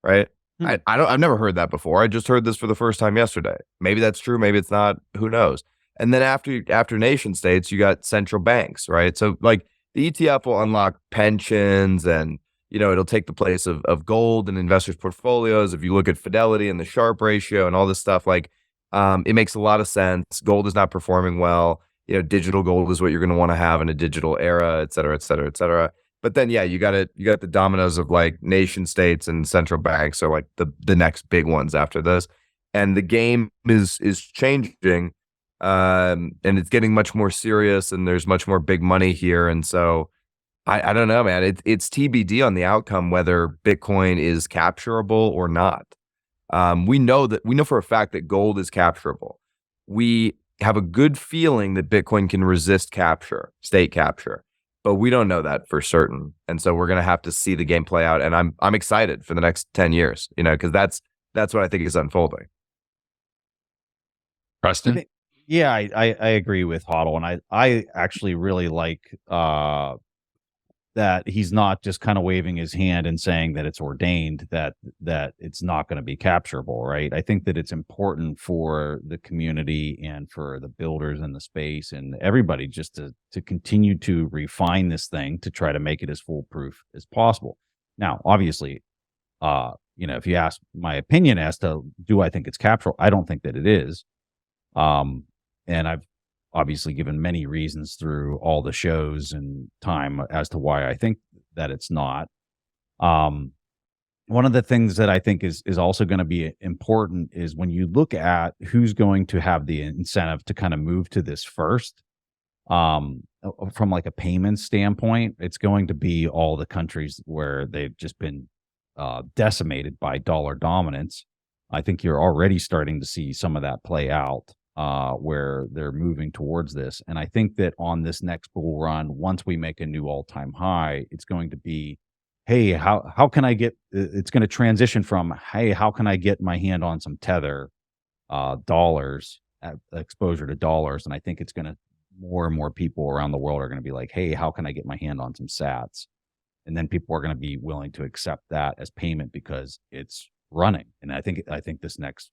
right? I've never heard that before. I just heard this for the first time yesterday. Maybe that's true. Maybe it's not. Who knows? And then after nation states, you got central banks, right? So like the ETF will unlock pensions, and it'll take the place of gold in investors' portfolios. If you look at Fidelity and the Sharpe ratio and all this stuff, like it makes a lot of sense. Gold is not performing well. Digital gold is what you're going to want to have in a digital era, et cetera, et cetera, et cetera. But then, yeah, you got the dominoes of like nation states and central banks are like the next big ones after this, and the game is changing, and it's getting much more serious, and there's much more big money here, and so I don't know, man. It's TBD on the outcome whether Bitcoin is capturable or not. We know for a fact that gold is capturable. We have a good feeling that Bitcoin can resist capture, state capture. But we don't know that for certain, and so we're going to have to see the game play out. And I'm excited for the next 10 years, because that's what I think is unfolding. Preston, Yeah, I agree with HODL, and I actually really like that he's not just kind of waving his hand and saying that it's ordained, that it's not going to be capturable, right? I think that it's important for the community and for the builders in the space and everybody just to continue to refine this thing to try to make it as foolproof as possible. Now, obviously, if you ask my opinion as to do I think it's capturable, I don't think that it is. And I've obviously given many reasons through all the shows and time as to why I think that it's not. One of the things that I think is also going to be important is when you look at who's going to have the incentive to kind of move to this first, from like a payment standpoint, it's going to be all the countries where they've just been decimated by dollar dominance. I think you're already starting to see some of that play out. Where they're moving towards this. And I think that on this next bull run, once we make a new all-time high, it's going to be, hey, how can I get, it's going to transition from, hey, how can I get my hand on some Tether dollars, exposure to dollars? And I think it's going to, more and more people around the world are going to be like, hey, how can I get my hand on some sats? And then people are going to be willing to accept that as payment because it's running. And I think this next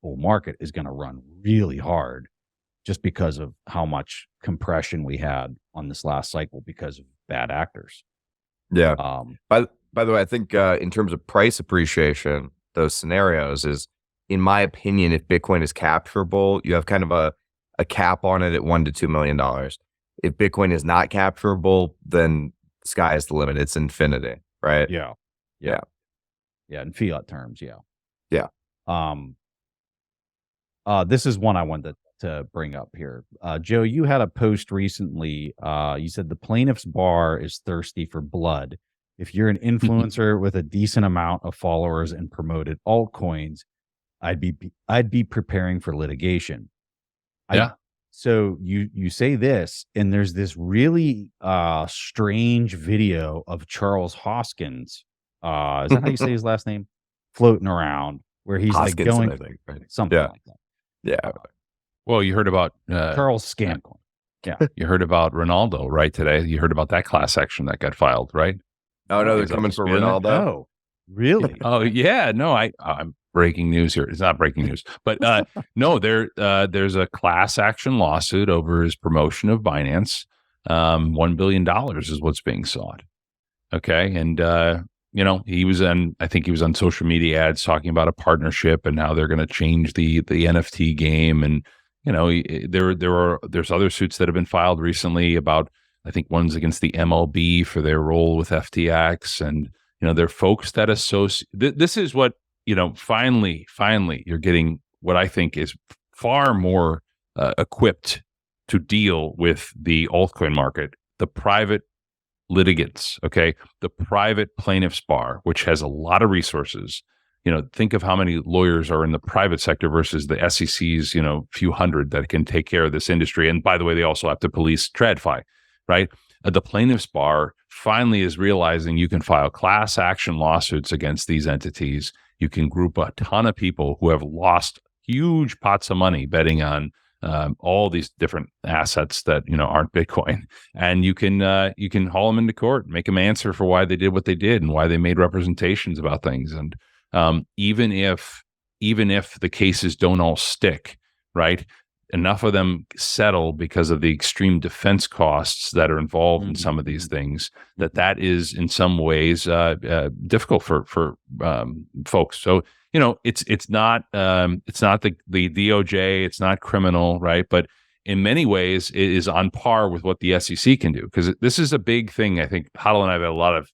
bull market is going to run really hard just because of how much compression we had on this last cycle because of bad actors. Yeah. By the way, I think in terms of price appreciation, those scenarios is, in my opinion, if Bitcoin is capturable, you have kind of a cap on it at $1 to $2 million. If Bitcoin is not capturable, then the sky is the limit. It's infinity, right? Yeah. In fiat terms, yeah. This is one I wanted to bring up here. Joe, you had a post recently. You said the plaintiff's bar is thirsty for blood. If you're an influencer with a decent amount of followers and promoted altcoins, I'd be preparing for litigation. So you say this, and there's this really strange video of Charles Hoskins. Is that how you say his last name? Floating around where he's Hoskinson, like going I think, right? something like that. Yeah. Well, you heard about Charles Scamcoin. Yeah. You heard about Ronaldo, right? Today, you heard about that class action that got filed, right? Oh no, they're Is that coming the for spin? Ronaldo. Oh, really? Oh yeah, no, I'm breaking news here. It's not breaking news, but no, there's a class action lawsuit over his promotion of Binance. $1 billion is what's being sought. Okay, and I think he was on social media ads talking about a partnership and how they're going to change the NFT game, and there's other suits that have been filed recently about, I think one's against the MLB for their role with FTX, and they're folks that associate. This is what finally you're getting what I think is far more equipped to deal with the altcoin market, the private litigants, okay, the private plaintiff's bar, which has a lot of resources. Think of how many lawyers are in the private sector versus the SEC's, few hundred that can take care of this industry. And by the way, they also have to police TradFi, right? The plaintiff's bar finally is realizing you can file class action lawsuits against these entities. You can group a ton of people who have lost huge pots of money betting on all these different assets that aren't Bitcoin, and you can haul them into court, make them answer for why they did what they did and why they made representations about things. And even if the cases don't all stick, right, enough of them settle because of the extreme defense costs that are involved in some of these things, that is in some ways difficult for folks. So it's not the DOJ, it's not criminal, right? But in many ways, it is on par with what the SEC can do, because this is a big thing. I think HODL and I have had a lot of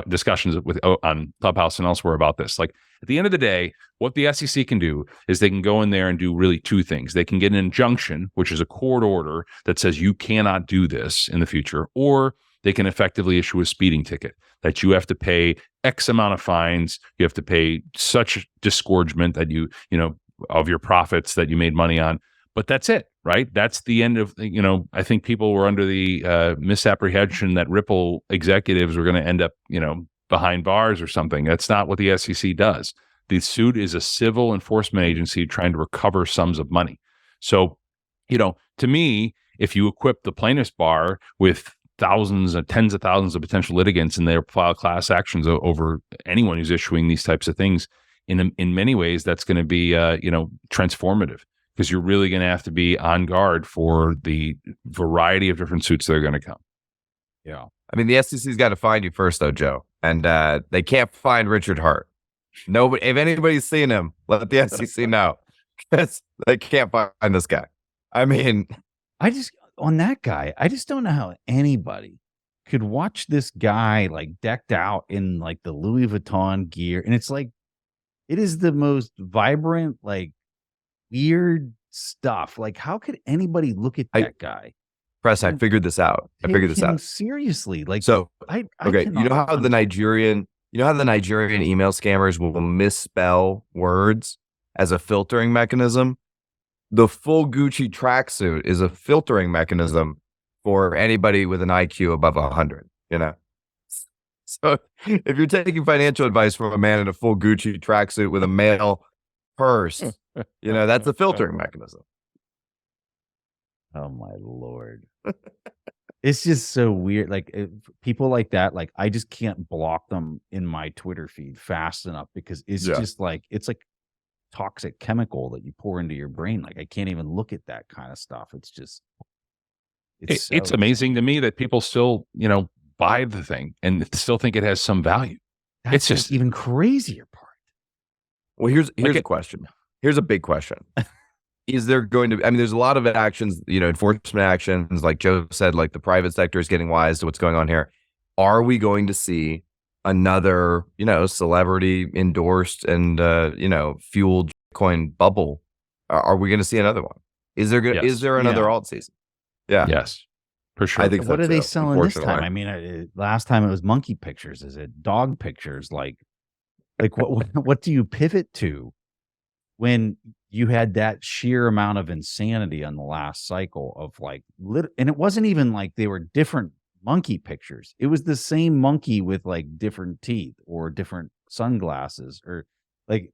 discussions on Clubhouse and elsewhere about this. Like, at the end of the day, what the SEC can do is they can go in there and do really two things. They can get an injunction, which is a court order that says you cannot do this in the future, or they can effectively issue a speeding ticket that you have to pay X amount of fines. You have to pay such disgorgement that of your profits that you made money on. But that's it, right? That's the end of, I think people were under the misapprehension that Ripple executives were going to end up, behind bars or something. That's not what the SEC does. The suit is a civil enforcement agency trying to recover sums of money. So To me, if you equip the plaintiff's bar with thousands and tens of thousands of potential litigants and they file class actions over anyone who's issuing these types of things, in many ways, that's going to be, transformative, because you're really going to have to be on guard for the variety of different suits that are going to come. Yeah. I mean, the SEC's got to find you first, though, Joe. And they can't find Richard Hart. Nobody, if anybody's seen him, let the SEC know. Because they can't find this guy. I mean, on that guy, I just don't know how anybody could watch this guy like decked out in like the Louis Vuitton gear. And it's like, it is the most vibrant, like weird stuff. Like, how could anybody look at that guy? Press, I figured this out. Seriously. Like, so, I okay. You know how the Nigerian email scammers will misspell words as a filtering mechanism? The full Gucci tracksuit is a filtering mechanism for anybody with an IQ above 100, So if you're taking financial advice from a man in a full Gucci tracksuit with a male purse, that's a filtering mechanism. Oh my Lord. It's just so weird. Like people like that, like I just can't block them in my Twitter feed fast enough, because it's just like, it's like toxic chemical that you pour into your brain. Like I can't even look at that kind of stuff. It's just, it's amazing to me that people still, buy the thing and still think it has some value. That's just even crazier part. Well, here's a question. Here's a big question. Is there going to be, there's a lot of actions, enforcement actions, like Joe said, like the private sector is getting wise to what's going on here. Are we going to see another, celebrity endorsed and, fueled Bitcoin bubble? Are we going to see another one? Is there another alt season? Yeah. Yes, for sure. I think what are they selling this time? Last time it was monkey pictures. Is it dog pictures? Like what do you pivot to when you had that sheer amount of insanity on the last cycle of like, and it wasn't even like they were different monkey pictures. It was the same monkey with like different teeth or different sunglasses, or like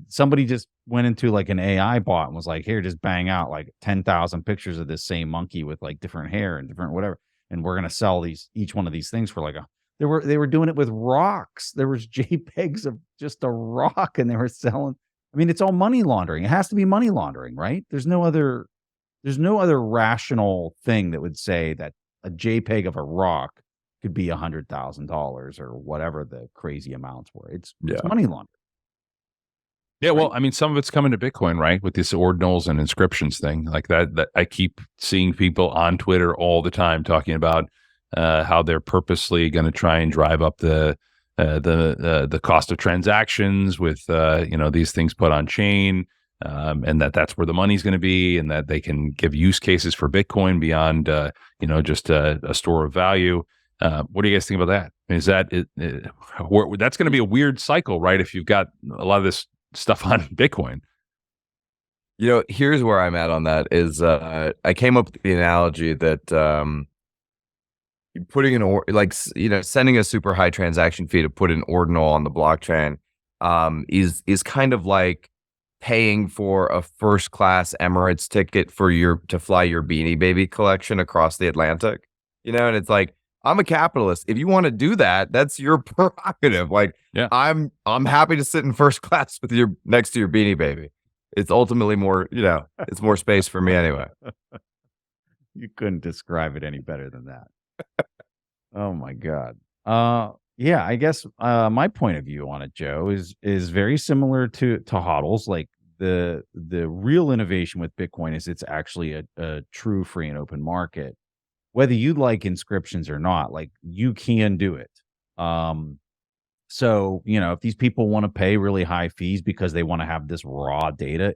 somebody just went into like an AI bot and was like, here, just bang out like 10,000 pictures of this same monkey with like different hair and different whatever. And we're going to sell each one of these things for like they were doing it with rocks. There was JPEGs of just a rock and they were selling. It's all money laundering. It has to be money laundering, right? There's no other rational thing that would say that a JPEG of a rock could be $100,000 or whatever the crazy amounts were. It's money laundering. Yeah, well, some of it's coming to Bitcoin, right? With this ordinals and inscriptions thing like that I keep seeing people on Twitter all the time talking about how they're purposely going to try and drive up the cost of transactions with these things put on chain, and that's where the money's going to be, and that they can give use cases for Bitcoin beyond just a store of value. What do you guys think about that? Is that that's going to be a weird cycle, right? If you've got a lot of this stuff on Bitcoin. Here's where I'm at on that is I came up with the analogy that putting sending a super high transaction fee to put an ordinal on the blockchain is kind of like paying for a first class Emirates ticket to fly your Beanie Baby collection across the Atlantic. And it's like, I'm a capitalist. If you want to do that, that's your prerogative. Like, yeah. I'm happy to sit in first class with next to your Beanie Baby. It's ultimately more, it's more space for me anyway. You couldn't describe it any better than that. Oh my God. Yeah, I guess my point of view on it, Joe, is very similar to HODL's. Like the real innovation with Bitcoin is it's actually a true free and open market. Whether you like inscriptions or not, like you can do it. So, if these people want to pay really high fees because they want to have this raw data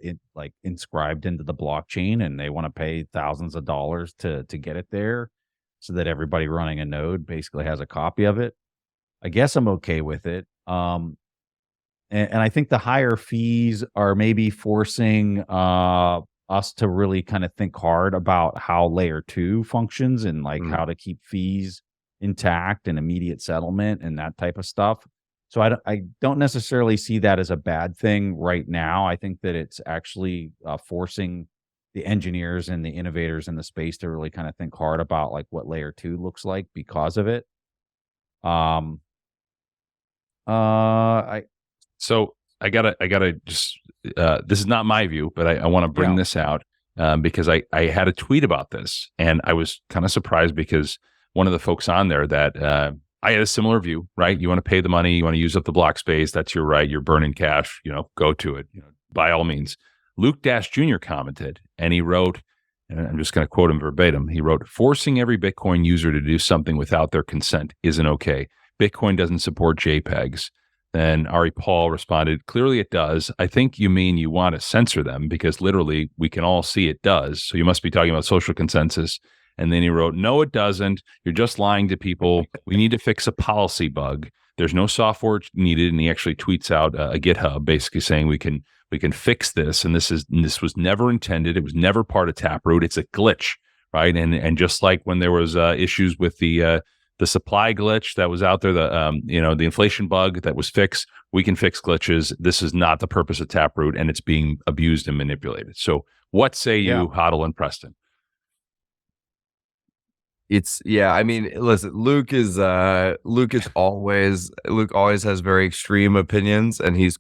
inscribed into the blockchain, and they want to pay thousands of dollars to get it there so that everybody running a node basically has a copy of it, I guess I'm okay with it. And I think the higher fees are maybe forcing us to really kind of think hard about how layer 2 functions and how to keep fees intact and immediate settlement and that type of stuff. So I don't necessarily see that as a bad thing right now. I think that it's actually forcing engineers and the innovators in the space to really kind of think hard about like what layer 2 looks like because of it. So I gotta just this is not my view, but I want to bring this out because I had a tweet about this, and I was kind of surprised because one of the folks on there that I had a similar view, right? You want to pay the money, you want to use up the block space, that's your right. You're burning cash, go to it, by all means. Luke Dash Jr. commented, and he wrote, and I'm just going to quote him verbatim. He wrote, "Forcing every Bitcoin user to do something without their consent isn't okay. Bitcoin doesn't support JPEGs." Then Ari Paul responded, "Clearly it does. I think you mean you want to censor them because literally we can all see it does. So you must be talking about social consensus." And then he wrote, "No, it doesn't. You're just lying to people. We need to fix a policy bug. There's no software needed." And he actually tweets out a GitHub basically saying we can fix this. And this was never intended. It was never part of Taproot. It's a glitch, right? And just like when there was issues with the supply glitch that was out there, the inflation bug that was fixed, we can fix glitches. This is not the purpose of Taproot, and it's being abused and manipulated. So what say you, HODL and Preston? I mean, listen, Luke always has very extreme opinions, and he's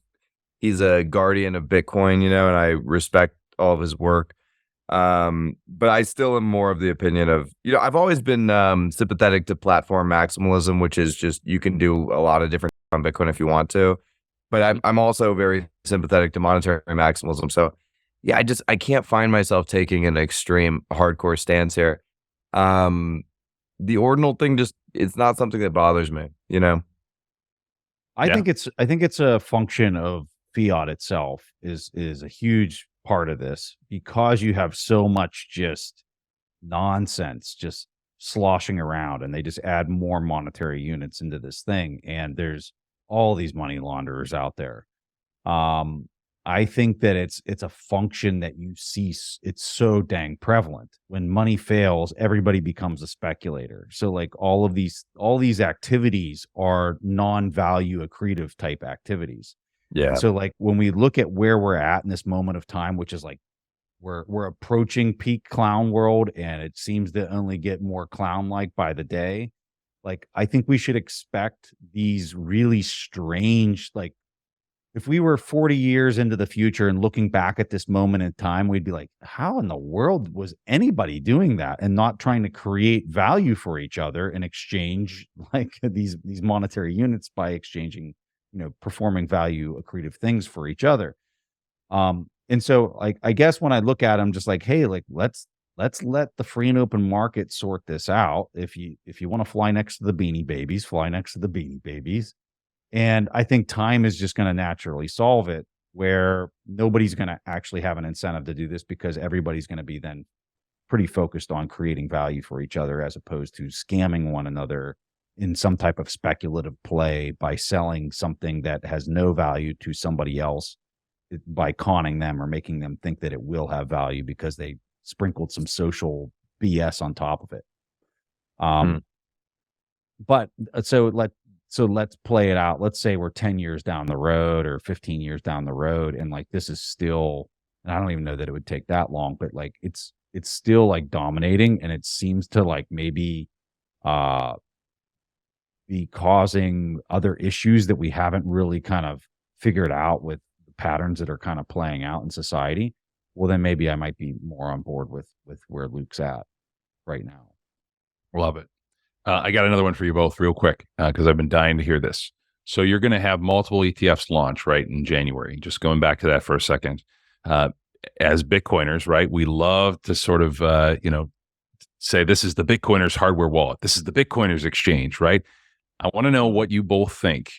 a guardian of Bitcoin, and I respect all of his work. But I still am more of the opinion of, I've always been sympathetic to platform maximalism, which is just you can do a lot of different on Bitcoin if you want to. But I'm also very sympathetic to monetary maximalism. So yeah, I can't find myself taking an extreme hardcore stance here. The ordinal thing it's not something that bothers me, I think it's a function of fiat itself is a huge part of this, because you have so much just nonsense just sloshing around, and they just add more monetary units into this thing, and there's all these money launderers out there. I think that it's a function that you see. It's so dang prevalent. When money fails, everybody becomes a speculator. So like all these activities are non-value accretive type activities. Yeah. So like when we look at where we're at in this moment of time, which is like we're approaching peak clown world, and it seems to only get more clown-like by the day. Like I think we should expect these really strange, like if we were 40 years into the future and looking back at this moment in time, we'd be like, how in the world was anybody doing that and not trying to create value for each other and exchange like these monetary units by exchanging, performing value accretive things for each other. And so like, I guess when I look at them, just like, hey, like, let's let the free and open market sort this out. If you want to fly next to the Beanie Babies, fly next to the Beanie Babies. And I think time is just going to naturally solve it, where nobody's going to actually have an incentive to do this, because everybody's going to be then pretty focused on creating value for each other, as opposed to scamming one another in some type of speculative play by selling something that has no value to somebody else by conning them or making them think that it will have value because they sprinkled some social BS on top of it. But so let's play it out. Let's say we're 10 years down the road or 15 years down the road, and like this is still, and I don't even know that it would take that long, but like it's still like dominating, and it seems to like maybe be causing other issues that we haven't really kind of figured out with the patterns that are kind of playing out in society. Well, then maybe I might be more on board with where Luke's at right now. Love it. I got another one for you both real quick, because I've been dying to hear this. So you're going to have multiple ETFs launch, right, in January. Just going back to that for a second. As Bitcoiners, right, we love to sort of, say this is the Bitcoiners hardware wallet. This is the Bitcoiners exchange, right? I want to know what you both think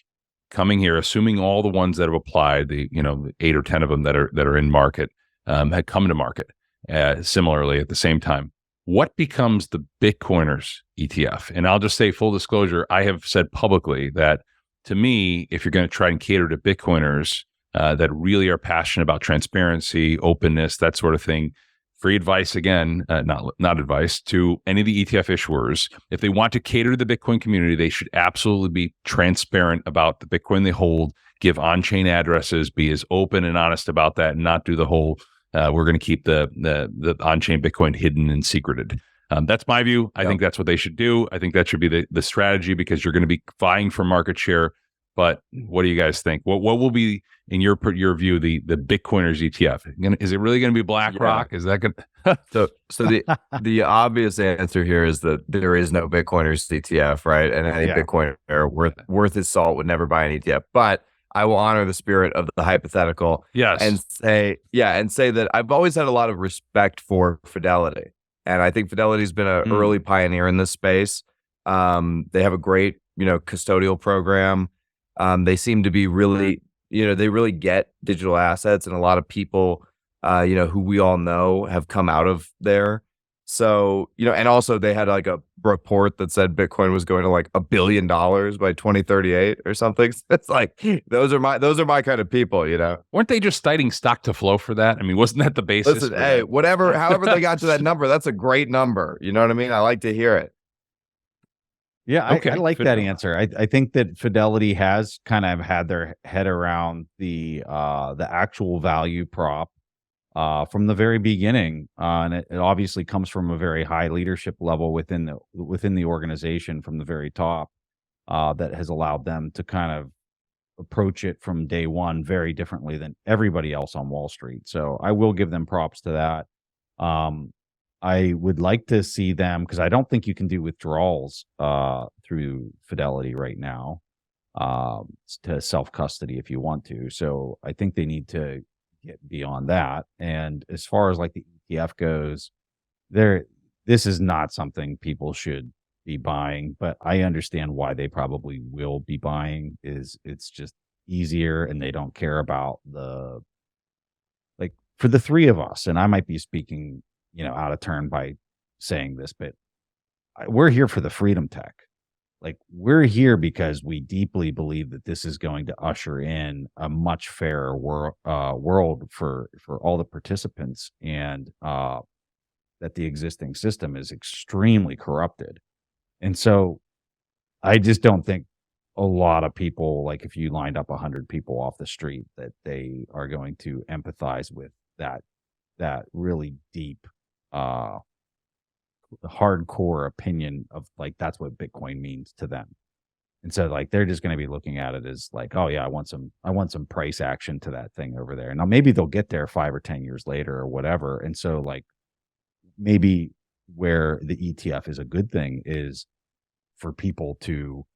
coming here, assuming all the ones that have applied, the 8 or 10 of them that are in market, had come to market similarly at the same time. What becomes the Bitcoiners ETF? And I'll just say, full disclosure, I have said publicly that to me, if you're going to try and cater to Bitcoiners that really are passionate about transparency, openness, that sort of thing, free advice again, not advice to any of the ETF issuers. If they want to cater to the Bitcoin community, they should absolutely be transparent about the Bitcoin they hold, give on-chain addresses, be as open and honest about that, and not do the whole we're going to keep the on-chain Bitcoin hidden and secreted. That's my view. I think that's what they should do. I think that should be the strategy, because you're going to be vying for market share. But what do you guys think? What will be, in your view, the Bitcoiners ETF? Is it really going to be BlackRock? Is that going So the obvious answer here is that there is no Bitcoiners ETF, right? And any Bitcoiner worth his salt would never buy an ETF. But I will honor the spirit of the hypothetical, and say that I've always had a lot of respect for Fidelity, and I think Fidelity's been an early pioneer in this space. They have a great, custodial program. They seem to be really, they really get digital assets, and a lot of people, who we all know have come out of there. So, and also they had like a report that said Bitcoin was going to like $1 billion by 2038 or something. It's like, those are my kind of people, Weren't they just citing stock to flow for that? I mean, wasn't that the basis? Listen, hey, however they got to that number, that's a great number. You know what I mean? I like to hear it. Yeah, okay. I like that answer. I think that Fidelity has kind of had their head around the actual value prop from the very beginning, and it obviously comes from a very high leadership level within the organization from the very top, that has allowed them to kind of approach it from day one very differently than everybody else on Wall Street. So I will give them props to that. I would like to see them, because I don't think you can do withdrawals through Fidelity right now to self-custody if you want to. So I think they need to get beyond that. And as far as like the ETF goes, this is not something people should be buying, but I understand why they probably will be buying. It's just easier, and they don't care about for the three of us, and I might be speaking out of turn by saying this, but we're here for the freedom tech. Like, we're here because we deeply believe that this is going to usher in a much fairer world for all the participants, and that the existing system is extremely corrupted. And so I just don't think a lot of people, like if you lined up 100 people off the street, that they are going to empathize with that really deep hardcore opinion of like that's what Bitcoin means to them. And so like they're just going to be looking at it as like, oh yeah, I want some price action to that thing over there. Now maybe they'll get there 5 or 10 years later or whatever. And so like maybe where the ETF is a good thing is for people to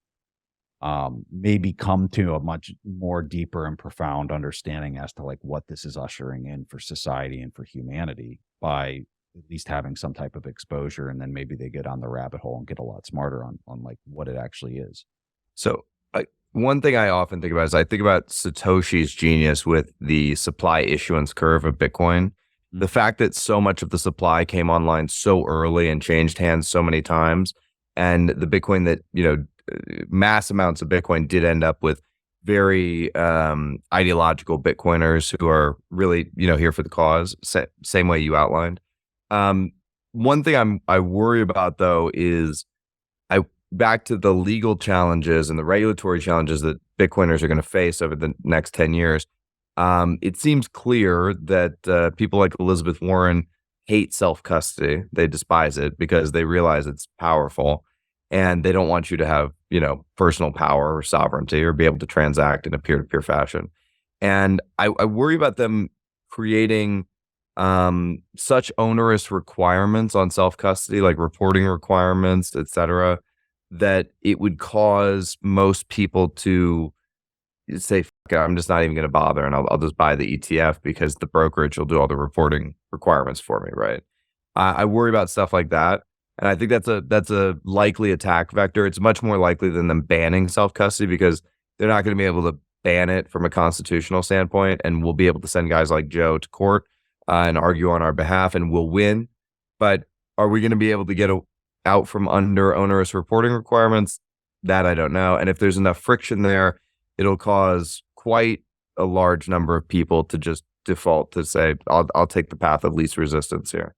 maybe come to a much more deeper and profound understanding as to like what this is ushering in for society and for humanity by at least having some type of exposure. And then maybe they get on the rabbit hole and get a lot smarter on like what it actually is. So one thing I often think about is I think about Satoshi's genius with the supply issuance curve of Bitcoin. Mm-hmm. The fact that so much of the supply came online so early and changed hands so many times, and the Bitcoin that, mass amounts of Bitcoin did end up with very ideological Bitcoiners who are really, here for the cause, same way you outlined. One thing I worry about though is back to the legal challenges and the regulatory challenges that Bitcoiners are going to face over the next 10 years. It seems clear that people like Elizabeth Warren hate self-custody. They despise it because they realize it's powerful, and they don't want you to have, personal power or sovereignty or be able to transact in a peer-to-peer fashion. And I worry about them creating such onerous requirements on self-custody, like reporting requirements, et cetera, that it would cause most people to say, fuck it, I'm just not even going to bother, and I'll just buy the ETF because the brokerage will do all the reporting requirements for me, right? I worry about stuff like that. And I think that's a likely attack vector. It's much more likely than them banning self-custody, because they're not going to be able to ban it from a constitutional standpoint, and we'll be able to send guys like Joe to court and argue on our behalf, and we'll win. But are we going to be able to get out from under onerous reporting requirements? That I don't know. And if there's enough friction there, it'll cause quite a large number of people to just default to say, I'll take the path of least resistance here.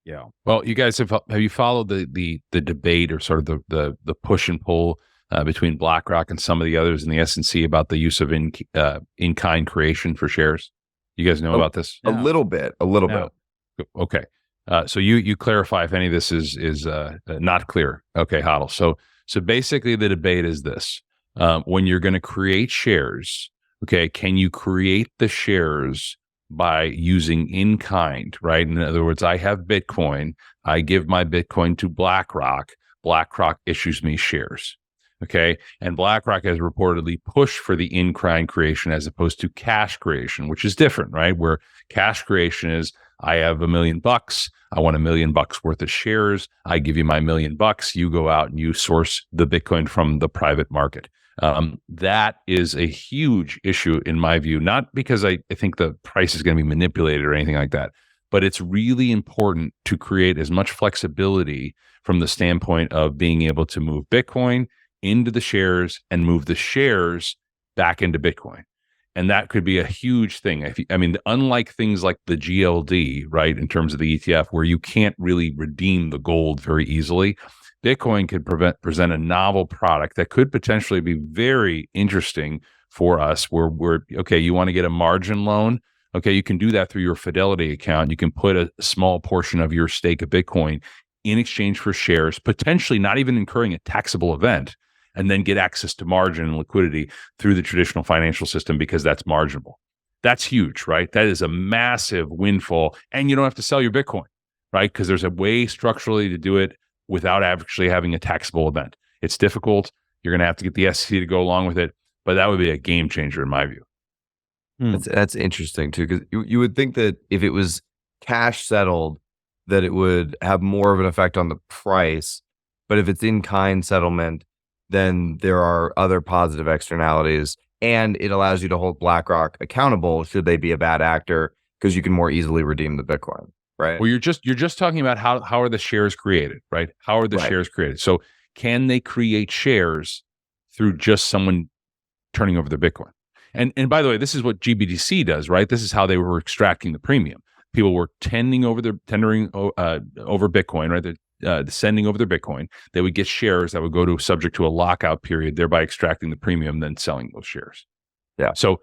Yeah. Well, you guys have you followed the debate or sort of the push and pull between BlackRock and some of the others in the S&C about the use of in-kind creation for shares? You guys know about this? A little bit. Okay. So you clarify if any of this is not clear. Okay, HODL. So basically the debate is this. When you're going to create shares, okay, can you create the shares by using in kind, right? In other words, I have Bitcoin. I give my Bitcoin to BlackRock. BlackRock issues me shares. Okay. And BlackRock has reportedly pushed for the in kind creation as opposed to cash creation, which is different, right? Where cash creation is I have $1 million. I want $1 million worth of shares. I give you my $1 million. You go out and you source the Bitcoin from the private market. That is a huge issue in my view, not because I think the price is going to be manipulated or anything like that, but it's really important to create as much flexibility from the standpoint of being able to move Bitcoin into the shares and move the shares back into Bitcoin. And that could be a huge thing. Unlike things like the GLD, right, in terms of the ETF, where you can't really redeem the gold very easily, Bitcoin could present a novel product that could potentially be very interesting for us where okay, you want to get a margin loan. Okay, you can do that through your Fidelity account. You can put a small portion of your stake of Bitcoin in exchange for shares, potentially not even incurring a taxable event, and then get access to margin and liquidity through the traditional financial system because that's marginable. That's huge, right? That is a massive windfall. And you don't have to sell your Bitcoin, right? Because there's a way structurally to do it without actually having a taxable event. It's difficult. You're going to have to get the SEC to go along with it, but that would be a game changer in my view. That's interesting too, because you would think that if it was cash settled, that it would have more of an effect on the price. But if it's in kind settlement, then there are other positive externalities, and it allows you to hold BlackRock accountable should they be a bad actor, because you can more easily redeem the Bitcoin, right? Well, you're just talking about how are the shares created, right? How are the shares created? So can they create shares through just someone turning over their Bitcoin? And by the way, this is what GBTC does, right? This is how they were extracting the premium. People were tendering over Bitcoin, right? They're sending over their Bitcoin. They would get shares that would go to subject to a lockout period, thereby extracting the premium, then selling those shares. Yeah. So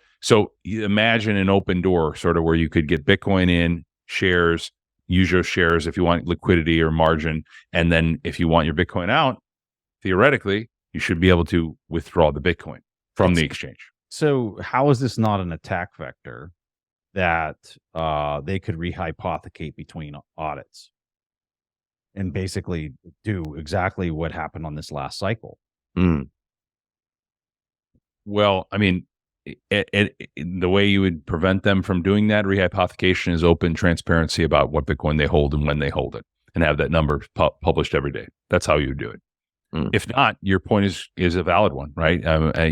you imagine an open door, sort of where you could get Bitcoin in, shares, use your shares if you want liquidity or margin, and then if you want your Bitcoin out, theoretically, you should be able to withdraw the Bitcoin from the exchange. So how is this not an attack vector that they could rehypothecate between audits and basically do exactly what happened on this last cycle? Well, I mean, the way you would prevent them from doing that rehypothecation is open transparency about what Bitcoin they hold and when they hold it, and have that number published every day. That's how you would do it. If not, your point is a valid one, right?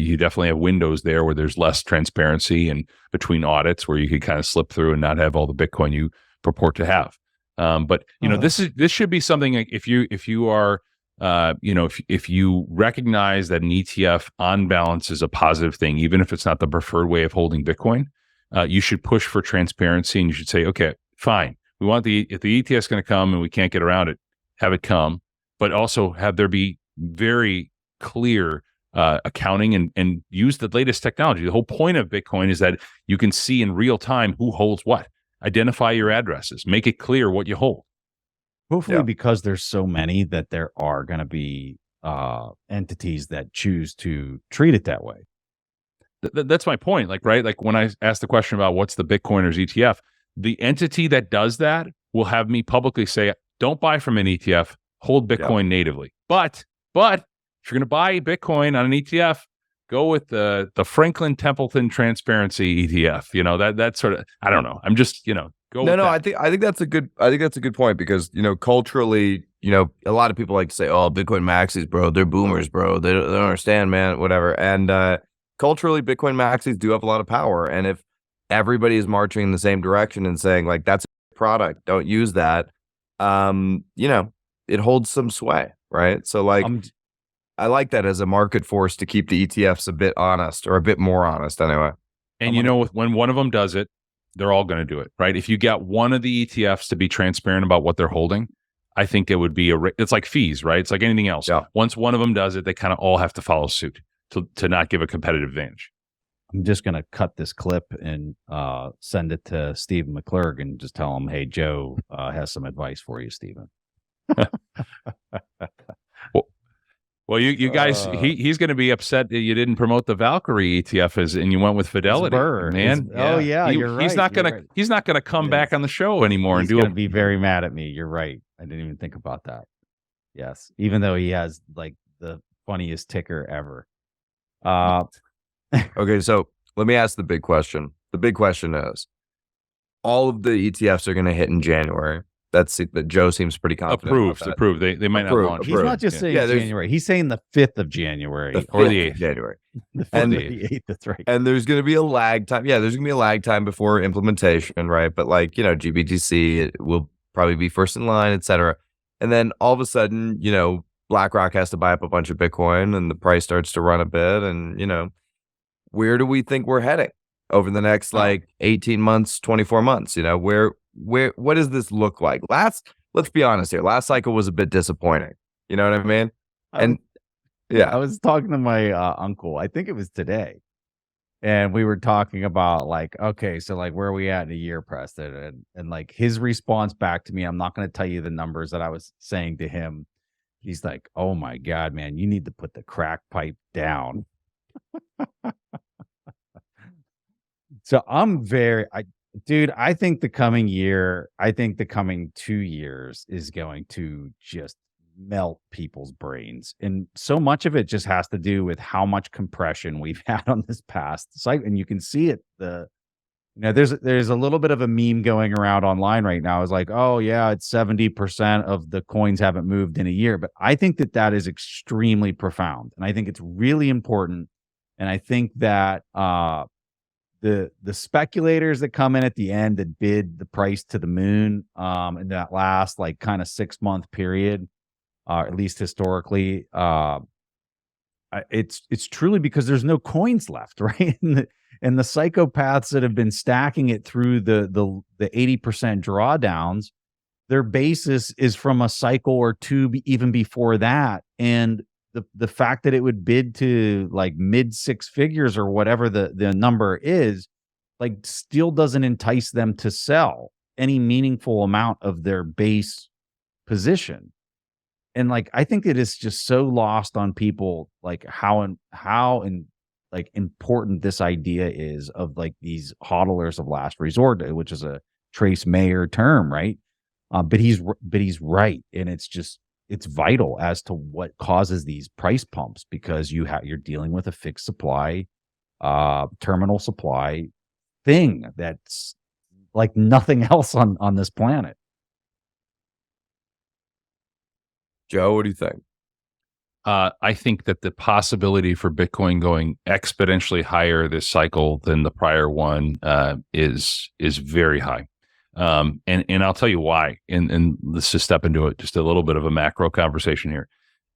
You definitely have windows there where there's less transparency and between audits where you could kind of slip through and not have all the Bitcoin you purport to have. But this should be something like if you are if you recognize that an ETF on balance is a positive thing, even if it's not the preferred way of holding Bitcoin, you should push for transparency, and you should say, okay, fine, we want if the ETF is going to come and we can't get around it, have it come, but also have there be very clear accounting and use the latest technology. The whole point of Bitcoin is that you can see in real time who holds what. Identify your addresses. Make it clear what you hold. Hopefully, because there's so many that there are going to be entities that choose to treat it that way. That's my point. Right? Like when I asked the question about what's the Bitcoiners ETF, the entity that does that will have me publicly say, don't buy from an ETF, hold Bitcoin natively. But if you're going to buy Bitcoin on an ETF, go with the Franklin Templeton Transparency ETF. That sort of, I don't know. I'm just, go. No, I think that's a good point, because, culturally, a lot of people like to say, oh, Bitcoin maxis, bro, they're boomers, bro. They don't understand, man, whatever. And culturally, Bitcoin maxis do have a lot of power. And if everybody is marching in the same direction and saying, like, that's a product, don't use that, it holds some sway, right? So, like, I like that as a market force to keep the ETFs a bit honest, or a bit more honest anyway. And when one of them does it, they're all going to do it, right? If you got one of the ETFs to be transparent about what they're holding, I think it would be it's like fees, right? It's like anything else. Yeah. Once one of them does it, they kind of all have to follow suit to not give a competitive advantage. I'm just going to cut this clip and send it to Stephen McClurg and just tell him, hey, Joe has some advice for you, Stephen. Well, you guys, he's going to be upset that you didn't promote the Valkyrie ETF and you went with Fidelity, man. Oh yeah, you're right. He's not going to come back on the show anymore and do it. He's going to be very mad at me. You're right. I didn't even think about that. Yes, even though he has like the funniest ticker ever. Okay, so let me ask the big question. The big question is, all of the ETFs are going to hit in January. That Joe seems pretty confident. Approved. They might not launch. He's not just saying January. He's saying the 5th of January. Or the 8th of January. The 5th and the 8th, that's right. And there's going to be a lag time. Yeah, there's going to be a lag time before implementation, right? But like, GBTC it will probably be first in line, et cetera. And then all of a sudden, BlackRock has to buy up a bunch of Bitcoin and the price starts to run a bit. And, where do we think we're heading over the next 18 months, 24 months? What does this look like? Let's be honest here. Last cycle was a bit disappointing. You know what I mean? And I was talking to my uncle. I think it was today, and we were talking about okay, so where are we at in a year, Preston? And like his response back to me, I'm not going to tell you the numbers that I was saying to him. He's like, "Oh my God, man, you need to put the crack pipe down." So Dude, I think the coming 2 years is going to just melt people's brains. And so much of it just has to do with how much compression we've had on this past site. And you can see it. There's a little bit of a meme going around online right now. It's like, oh yeah, it's 70% of the coins haven't moved in a year. But I think that is extremely profound. And I think it's really important. And I think that the speculators that come in at the end that bid the price to the moon in that last kind of 6-month period, at least historically, it's truly because there's no coins left, right? And the psychopaths that have been stacking it through the 80% drawdowns, their basis is from a cycle or two even before that. And the fact that it would bid to mid 6 figures or whatever the number is, still doesn't entice them to sell any meaningful amount of their base position. And I think it is just so lost on people how important this idea is of these hodlers of last resort, which is a Trace Mayer term, right? But he's right, and it's vital as to what causes these price pumps, because you're dealing with a fixed supply, terminal supply thing that's like nothing else on this planet. Joe, what do you think? I think that the possibility for Bitcoin going exponentially higher this cycle than the prior one is very high. And I'll tell you why. And let's just step into it, just a little bit of a macro conversation here.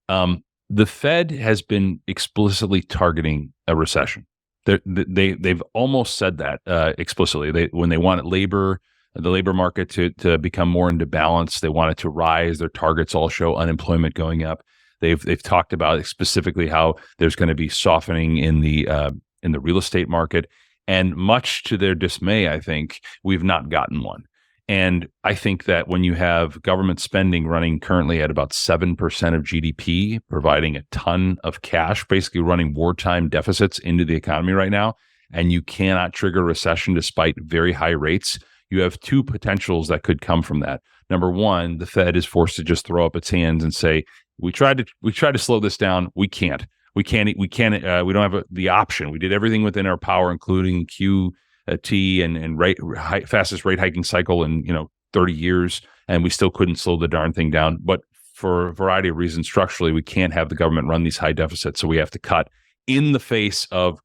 The Fed has been explicitly targeting a recession. They've almost said that explicitly. When they wanted the labor market to become more into balance, they want it to rise. Their targets all show unemployment going up. They've talked about specifically how there's going to be softening in the real estate market, and much to their dismay, I think we've not gotten one. And I think that when you have government spending running currently at about 7% of GDP, providing a ton of cash, basically running wartime deficits into the economy right now, and you cannot trigger recession despite very high rates, you have two potentials that could come from that. Number one, the Fed is forced to just throw up its hands and say, we tried to slow this down. We can't. We don't have the option. We did everything within our power, including QT and fastest rate hiking cycle in 30 years, and we still couldn't slow the darn thing down. But for a variety of reasons, structurally, we can't have the government run these high deficits, so we have to cut in the face of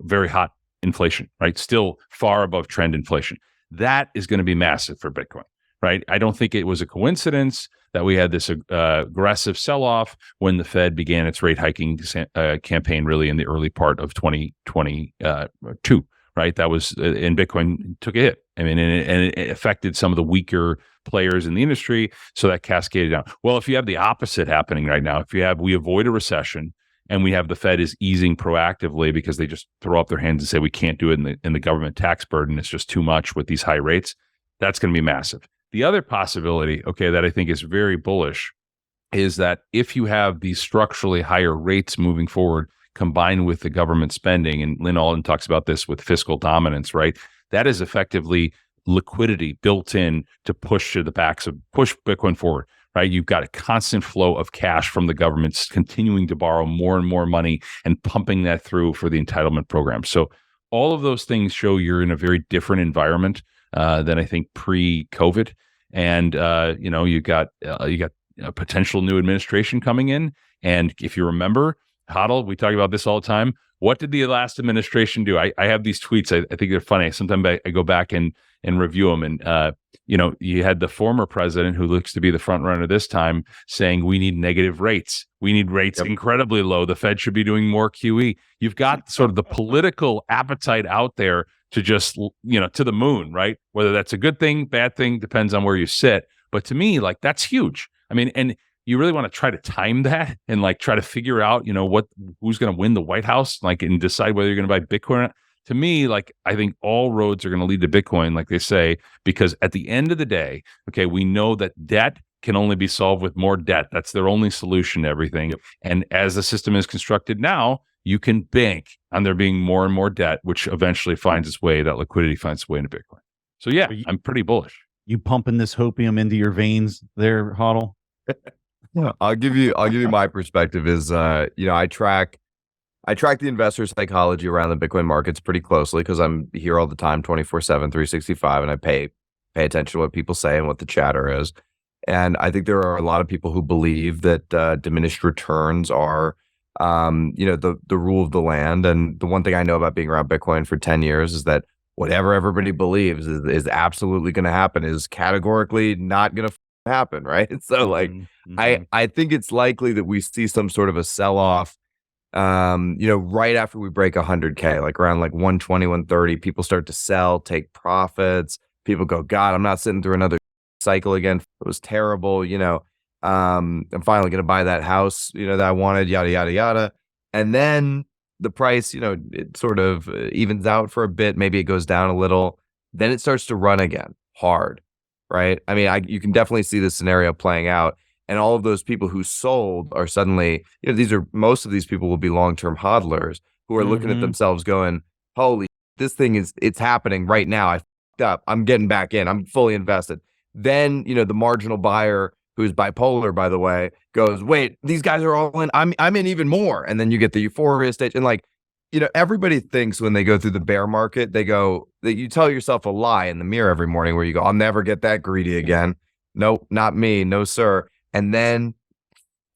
very hot inflation, right? Still far above trend inflation. That is going to be massive for Bitcoin, right? I don't think it was a coincidence that we had this aggressive sell-off when the Fed began its rate hiking campaign really in the early part of 2022, right? That was, and Bitcoin took a hit. I mean, and it affected some of the weaker players in the industry, so that cascaded down. Well, if you have the opposite happening right now, we avoid a recession, and we have the Fed is easing proactively because they just throw up their hands and say we can't do it, and the government tax burden is just too much with these high rates, that's going to be massive. The other possibility, okay, that I think is very bullish is that if you have these structurally higher rates moving forward combined with the government spending, and Lynn Alden talks about this with fiscal dominance, right? That is effectively liquidity built in to push Bitcoin forward, right? You've got a constant flow of cash from the government continuing to borrow more and more money and pumping that through for the entitlement program. So all of those things show you're in a very different environment than I think pre-COVID. And you got a potential new administration coming in. And if you remember, HODL, we talk about this all the time. What did the last administration do? I have these tweets. I think they're funny. Sometimes I go back and review them. And, you had the former president who looks to be the front runner this time saying we need negative rates. We need rates incredibly low. The Fed should be doing more QE. You've got sort of the political appetite out there to just, to the moon, right? Whether that's a good thing, bad thing, depends on where you sit. But to me, like, that's huge. I mean, and you really want to try to time that and like try to figure out, who's going to win the White House, like, and decide whether you're going to buy Bitcoin or not. To me, like, I think all roads are going to lead to Bitcoin, like they say, because at the end of the day, okay, we know that debt can only be solved with more debt. That's their only solution to everything. Yep. And as the system is constructed now, you can bank on there being more and more debt, which eventually finds its way, that liquidity finds its way into Bitcoin. So yeah, I'm pretty bullish. You pumping this hopium into your veins there, HODL? Yeah, I'll give you my perspective is, I track the investor psychology around the Bitcoin markets pretty closely because I'm here all the time, 24/7, 365, and I pay attention to what people say and what the chatter is. And I think there are a lot of people who believe that diminished returns are, the rule of the land. And the one thing I know about being around Bitcoin for 10 years is that whatever everybody believes is absolutely going to happen is categorically not going to happen, right? So like, I think it's likely that we see some sort of a sell-off, right after we break 100K, like around like 120, 130, people start to sell, take profits. People go, God, I'm not sitting through another cycle again. It was terrible. I'm finally going to buy that house, that I wanted, yada, yada, yada. And then the price, it sort of evens out for a bit. Maybe it goes down a little. Then it starts to run again hard, right? I mean, you can definitely see this scenario playing out. And all of those people who sold are suddenly, most of these people will be long-term hodlers who are looking at themselves going, holy, this thing it's happening right now. I f***ed up. I'm getting back in. I'm fully invested. Then, the marginal buyer who's bipolar, by the way, goes, wait, these guys are all in. I'm in even more. And then you get the euphoria stage. And like, everybody thinks when they go through the bear market, they go, that you tell yourself a lie in the mirror every morning where you go, I'll never get that greedy again. Nope, not me. No, sir. And then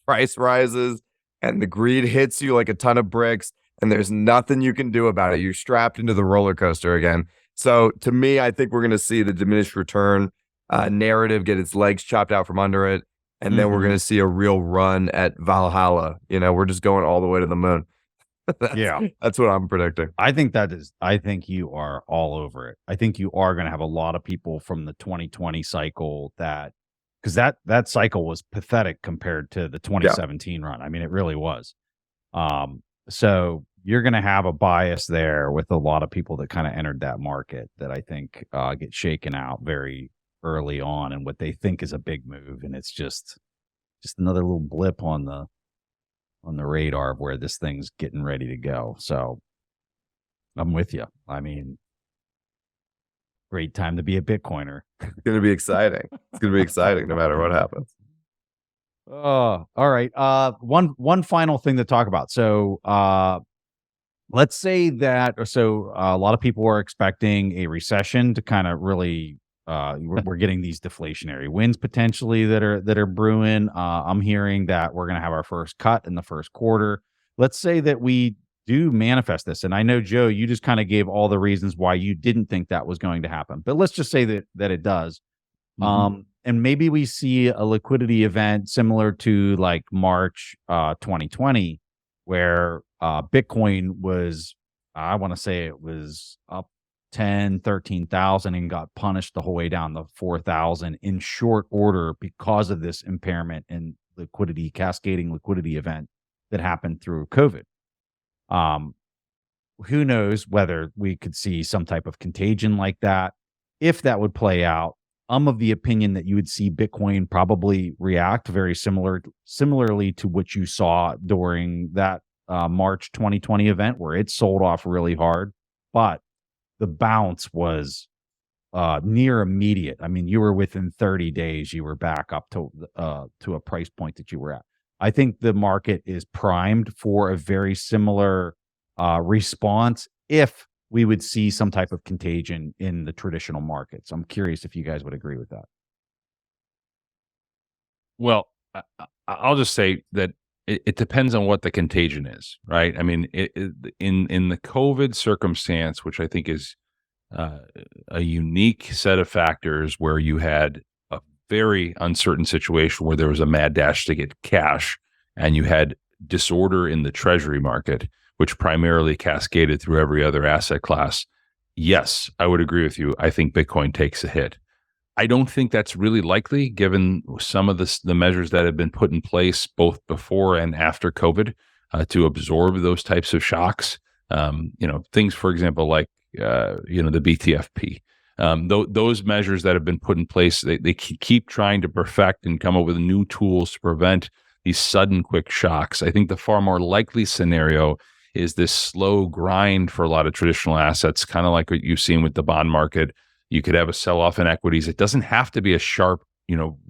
price rises and the greed hits you like a ton of bricks and there's nothing you can do about it. You're strapped into the roller coaster again. So to me, I think we're going to see the diminished return narrative get its legs chopped out from under it. And then we're going to see a real run at Valhalla. We're just going all the way to the moon. That's what I'm predicting. I think you are all over it. I think you are going to have a lot of people from the 2020 cycle because that cycle was pathetic compared to the 2017 run. I mean, it really was. So you're going to have a bias there with a lot of people that kind of entered that market that I think get shaken out very early on and what they think is a big move. And it's just another little blip on the radar of where this thing's getting ready to go. So I'm with you. I mean, great time to be a Bitcoiner. It's going to be exciting. It's going to be exciting no matter what happens. All right. One final thing to talk about. So let's say that, a lot of people are expecting a recession to kind of really, we're getting these deflationary winds potentially that are brewing. I'm hearing that we're going to have our first cut in the first quarter. Let's say that we do manifest this. And I know, Joe, you just kind of gave all the reasons why you didn't think that was going to happen. But let's just say that it does. And maybe we see a liquidity event similar to like March 2020, where Bitcoin was, I want to say it was up 10, 13,000 and got punished the whole way down to 4,000 in short order because of this impairment and cascading liquidity event that happened through COVID. Who knows whether we could see some type of contagion like that. If that would play out, I'm of the opinion that you would see Bitcoin probably react very similarly to what you saw during that March 2020 event where it sold off really hard, but the bounce was near immediate. I mean, you were within 30 days, you were back up to a price point that you were at. I think the market is primed for a very similar response if we would see some type of contagion in the traditional markets. I'm curious if you guys would agree with that. Well, I'll just say that it depends on what the contagion is, right? I mean, in the COVID circumstance, which I think is a unique set of factors where you had a very uncertain situation where there was a mad dash to get cash and you had disorder in the treasury market, which primarily cascaded through every other asset class. Yes, I would agree with you. I think Bitcoin takes a hit. I don't think that's really likely given some of the measures that have been put in place both before and after COVID to absorb those types of shocks. Things, for example, like the BTFP. Those measures that have been put in place, they keep trying to perfect and come up with new tools to prevent these sudden quick shocks. I think the far more likely scenario is this slow grind for a lot of traditional assets, kind of like what you've seen with the bond market. You could have a sell-off in equities. It doesn't have to be a sharp,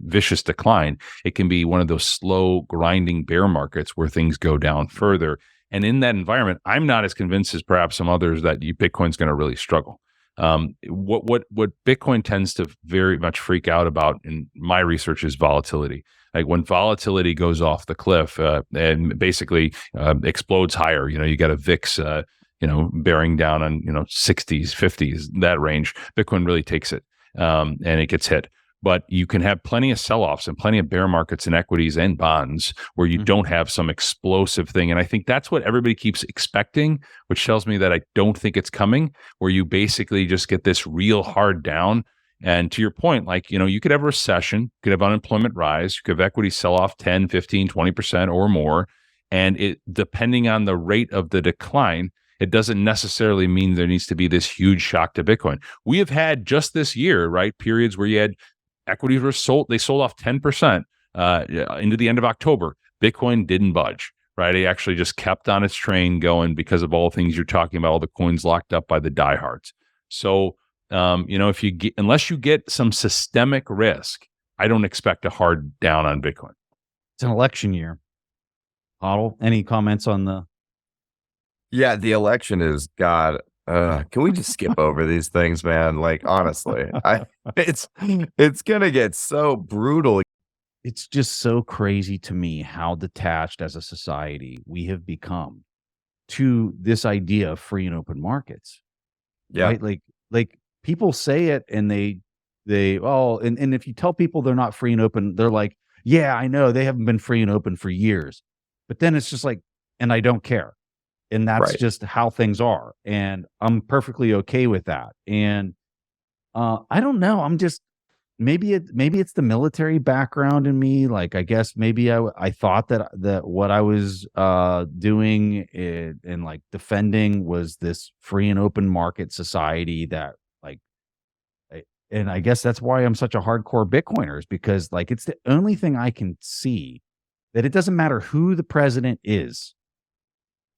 vicious decline. It can be one of those slow grinding bear markets where things go down further. And in that environment, I'm not as convinced as perhaps some others that Bitcoin's going to really struggle. What Bitcoin tends to very much freak out about in my research is volatility. Like when volatility goes off the cliff and basically explodes higher, you got a VIX, bearing down on 60s, 50s, that range. Bitcoin really takes it and it gets hit. But you can have plenty of sell-offs and plenty of bear markets in equities and bonds where you don't have some explosive thing. And I think that's what everybody keeps expecting, which tells me that I don't think it's coming, where you basically just get this real hard down. And to your point, you could have a recession, you could have unemployment rise, you could have equity sell off 10, 15, 20% or more. And it, depending on the rate of the decline, it doesn't necessarily mean there needs to be this huge shock to Bitcoin. We have had just this year, right, periods where you had equities were sold, they sold off 10% into the end of October. Bitcoin didn't budge, right? It actually just kept on its train going because of all the things you're talking about, all the coins locked up by the diehards. So, unless you get some systemic risk, I don't expect a hard down on Bitcoin. It's an election year. HODL, any comments on the? Yeah, the election is God. Can we just skip over these things, man? Like, honestly, it's gonna get so brutal. It's just so crazy to me how detached as a society we have become to this idea of free and open markets. Yeah, right? Like people say it and and if you tell people they're not free and open, they're like, yeah, I know they haven't been free and open for years. But then it's just like, and I don't care. And that's right. just how things are. And I'm perfectly okay with that. And I don't know. I'm just, maybe it's the military background in me. Like, I guess maybe I thought that what I was doing and like defending was this free and open market society that and I guess that's why I'm such a hardcore Bitcoiner, is because like, it's the only thing I can see that it doesn't matter who the president is.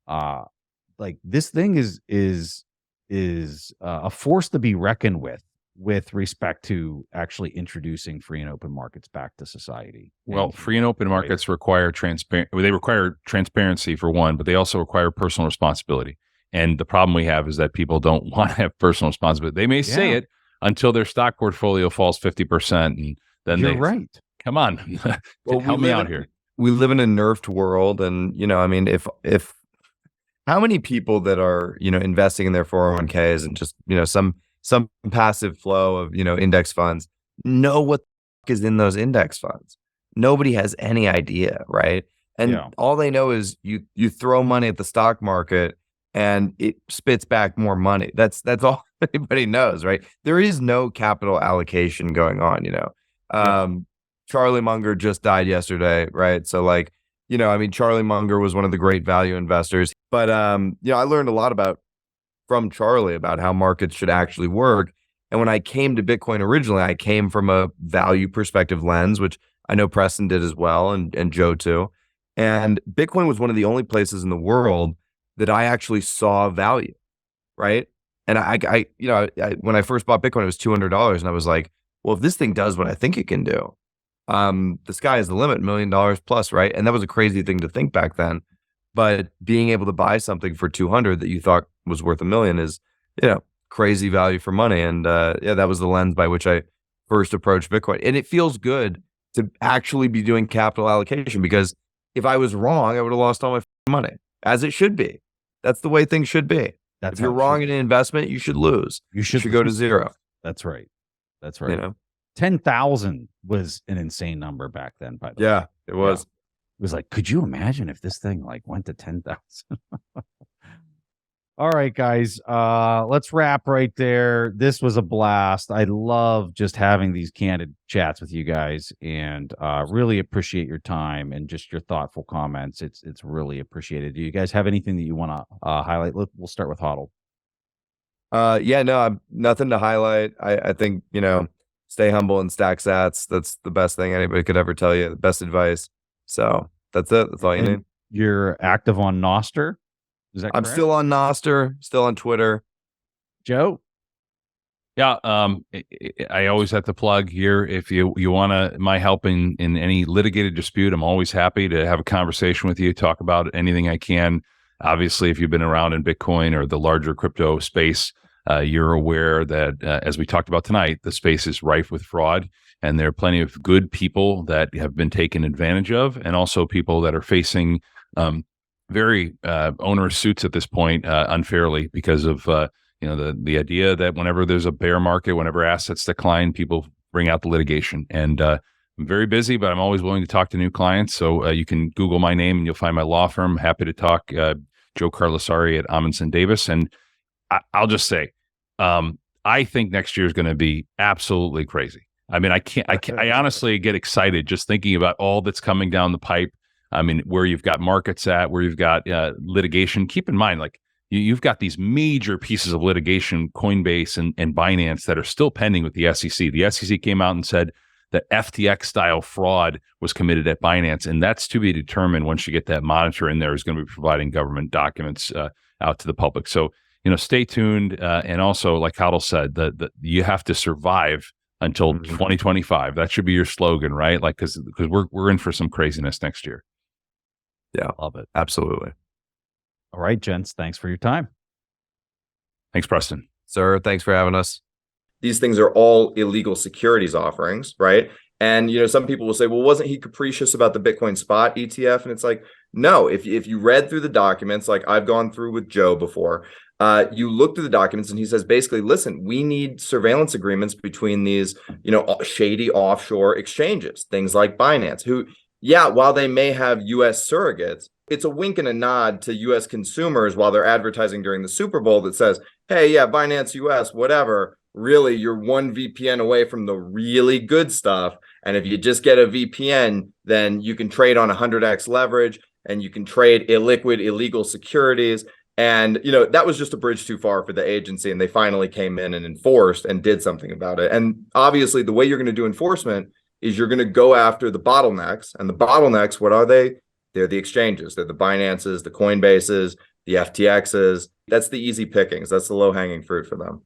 Like this thing is a force to be reckoned with respect to actually introducing free and open markets back to society. Well, free and open markets require transparency for one, but they also require personal responsibility. And the problem we have is that people don't want to have personal responsibility. They may say it until their stock portfolio falls 50%, and then you're right. Come on, help me out here. We live in a nerfed world, and if how many people that are investing in their 401ks and just some passive flow of index funds know what is in those index funds? Nobody has any idea, right? And all they know is you throw money at the stock market and it spits back more money. That's all anybody knows, right? There is no capital allocation going on. Charlie Munger just died yesterday, right? So like I mean, Charlie Munger was one of the great value investors, but I learned a lot from Charlie about how markets should actually work. And when I came to Bitcoin originally, I came from a value perspective lens, which I know Preston did as well, and Joe too. And Bitcoin was one of the only places in the world that I actually saw value, right? And when I first bought Bitcoin, it was $200, and I was like, well, if this thing does what I think it can do, the sky is the limit, $1 million plus, right? And that was a crazy thing to think back then. But being able to buy something for 200 that you thought was worth $1 million is, crazy value for money. And that was the lens by which I first approached Bitcoin. And it feels good to actually be doing capital allocation, because if I was wrong, I would have lost all my money, as it should be. That's the way things should be. If you're wrong in an investment, you should lose. You should go to zero. That's right. 10,000 was an insane number back then, by the way. Yeah, it was. It was like, could you imagine if this thing went to 10,000? All right, guys, let's wrap right there. This was a blast. I love just having these candid chats with you guys, and really appreciate your time and just your thoughtful comments. It's really appreciated. Do you guys have anything that you want to highlight? We'll start with HODL. No, nothing to highlight. I think, stay humble and stack sats. That's the best thing anybody could ever tell you. The best advice. So that's it. That's all you need. You're active on Noster. Is that correct? I'm still on Noster, still on Twitter. Joe? Yeah, I always have to plug here. If you want my help in any litigated dispute, I'm always happy to have a conversation with you, talk about anything I can. Obviously, if you've been around in Bitcoin or the larger crypto space, you're aware that, as we talked about tonight, the space is rife with fraud, and there are plenty of good people that have been taken advantage of, and also people that are facing very onerous suits at this point unfairly because of the idea that whenever there's a bear market, whenever assets decline, people bring out the litigation. And I'm very busy, but I'm always willing to talk to new clients. So you can Google my name and you'll find my law firm. Happy to talk. Joe Carlasare at Amundsen Davis. And I'll just say, I think next year is going to be absolutely crazy. I mean, I honestly get excited just thinking about all that's coming down the pipe. I mean, where you've got markets at, where you've got litigation. Keep in mind, you've got these major pieces of litigation, Coinbase and Binance, that are still pending with the SEC. The SEC came out and said that FTX-style fraud was committed at Binance, and that's to be determined once you get that monitor in there who's going to be providing government documents out to the public. So, stay tuned. And also, like HODL said, that you have to survive until 2025. That should be your slogan, right? Because we're in for some craziness next year. Yeah, love it. Absolutely. All right, gents. Thanks for your time. Thanks, Preston. Sir, thanks for having us. These things are all illegal securities offerings, right? And some people will say, well, wasn't he capricious about the Bitcoin spot ETF? And it's like, no. If you read through the documents, like I've gone through with Joe before, you look through the documents, and he says basically, listen, we need surveillance agreements between these, shady offshore exchanges, things like Binance, who, yeah, while they may have U.S. surrogates, it's a wink and a nod to U.S. consumers while they're advertising during the Super Bowl that says, hey, yeah, Binance US, whatever. Really, you're one VPN away from the really good stuff. And if you just get a VPN, then you can trade on 100x leverage, and you can trade illiquid, illegal securities. And, that was just a bridge too far for the agency. And they finally came in and enforced and did something about it. And obviously, the way you're going to do enforcement is you're going to go after the bottlenecks. And the bottlenecks, what are they? They're the exchanges. They're the Binances, the Coinbases, the FTXs. That's the easy pickings. That's the low-hanging fruit for them.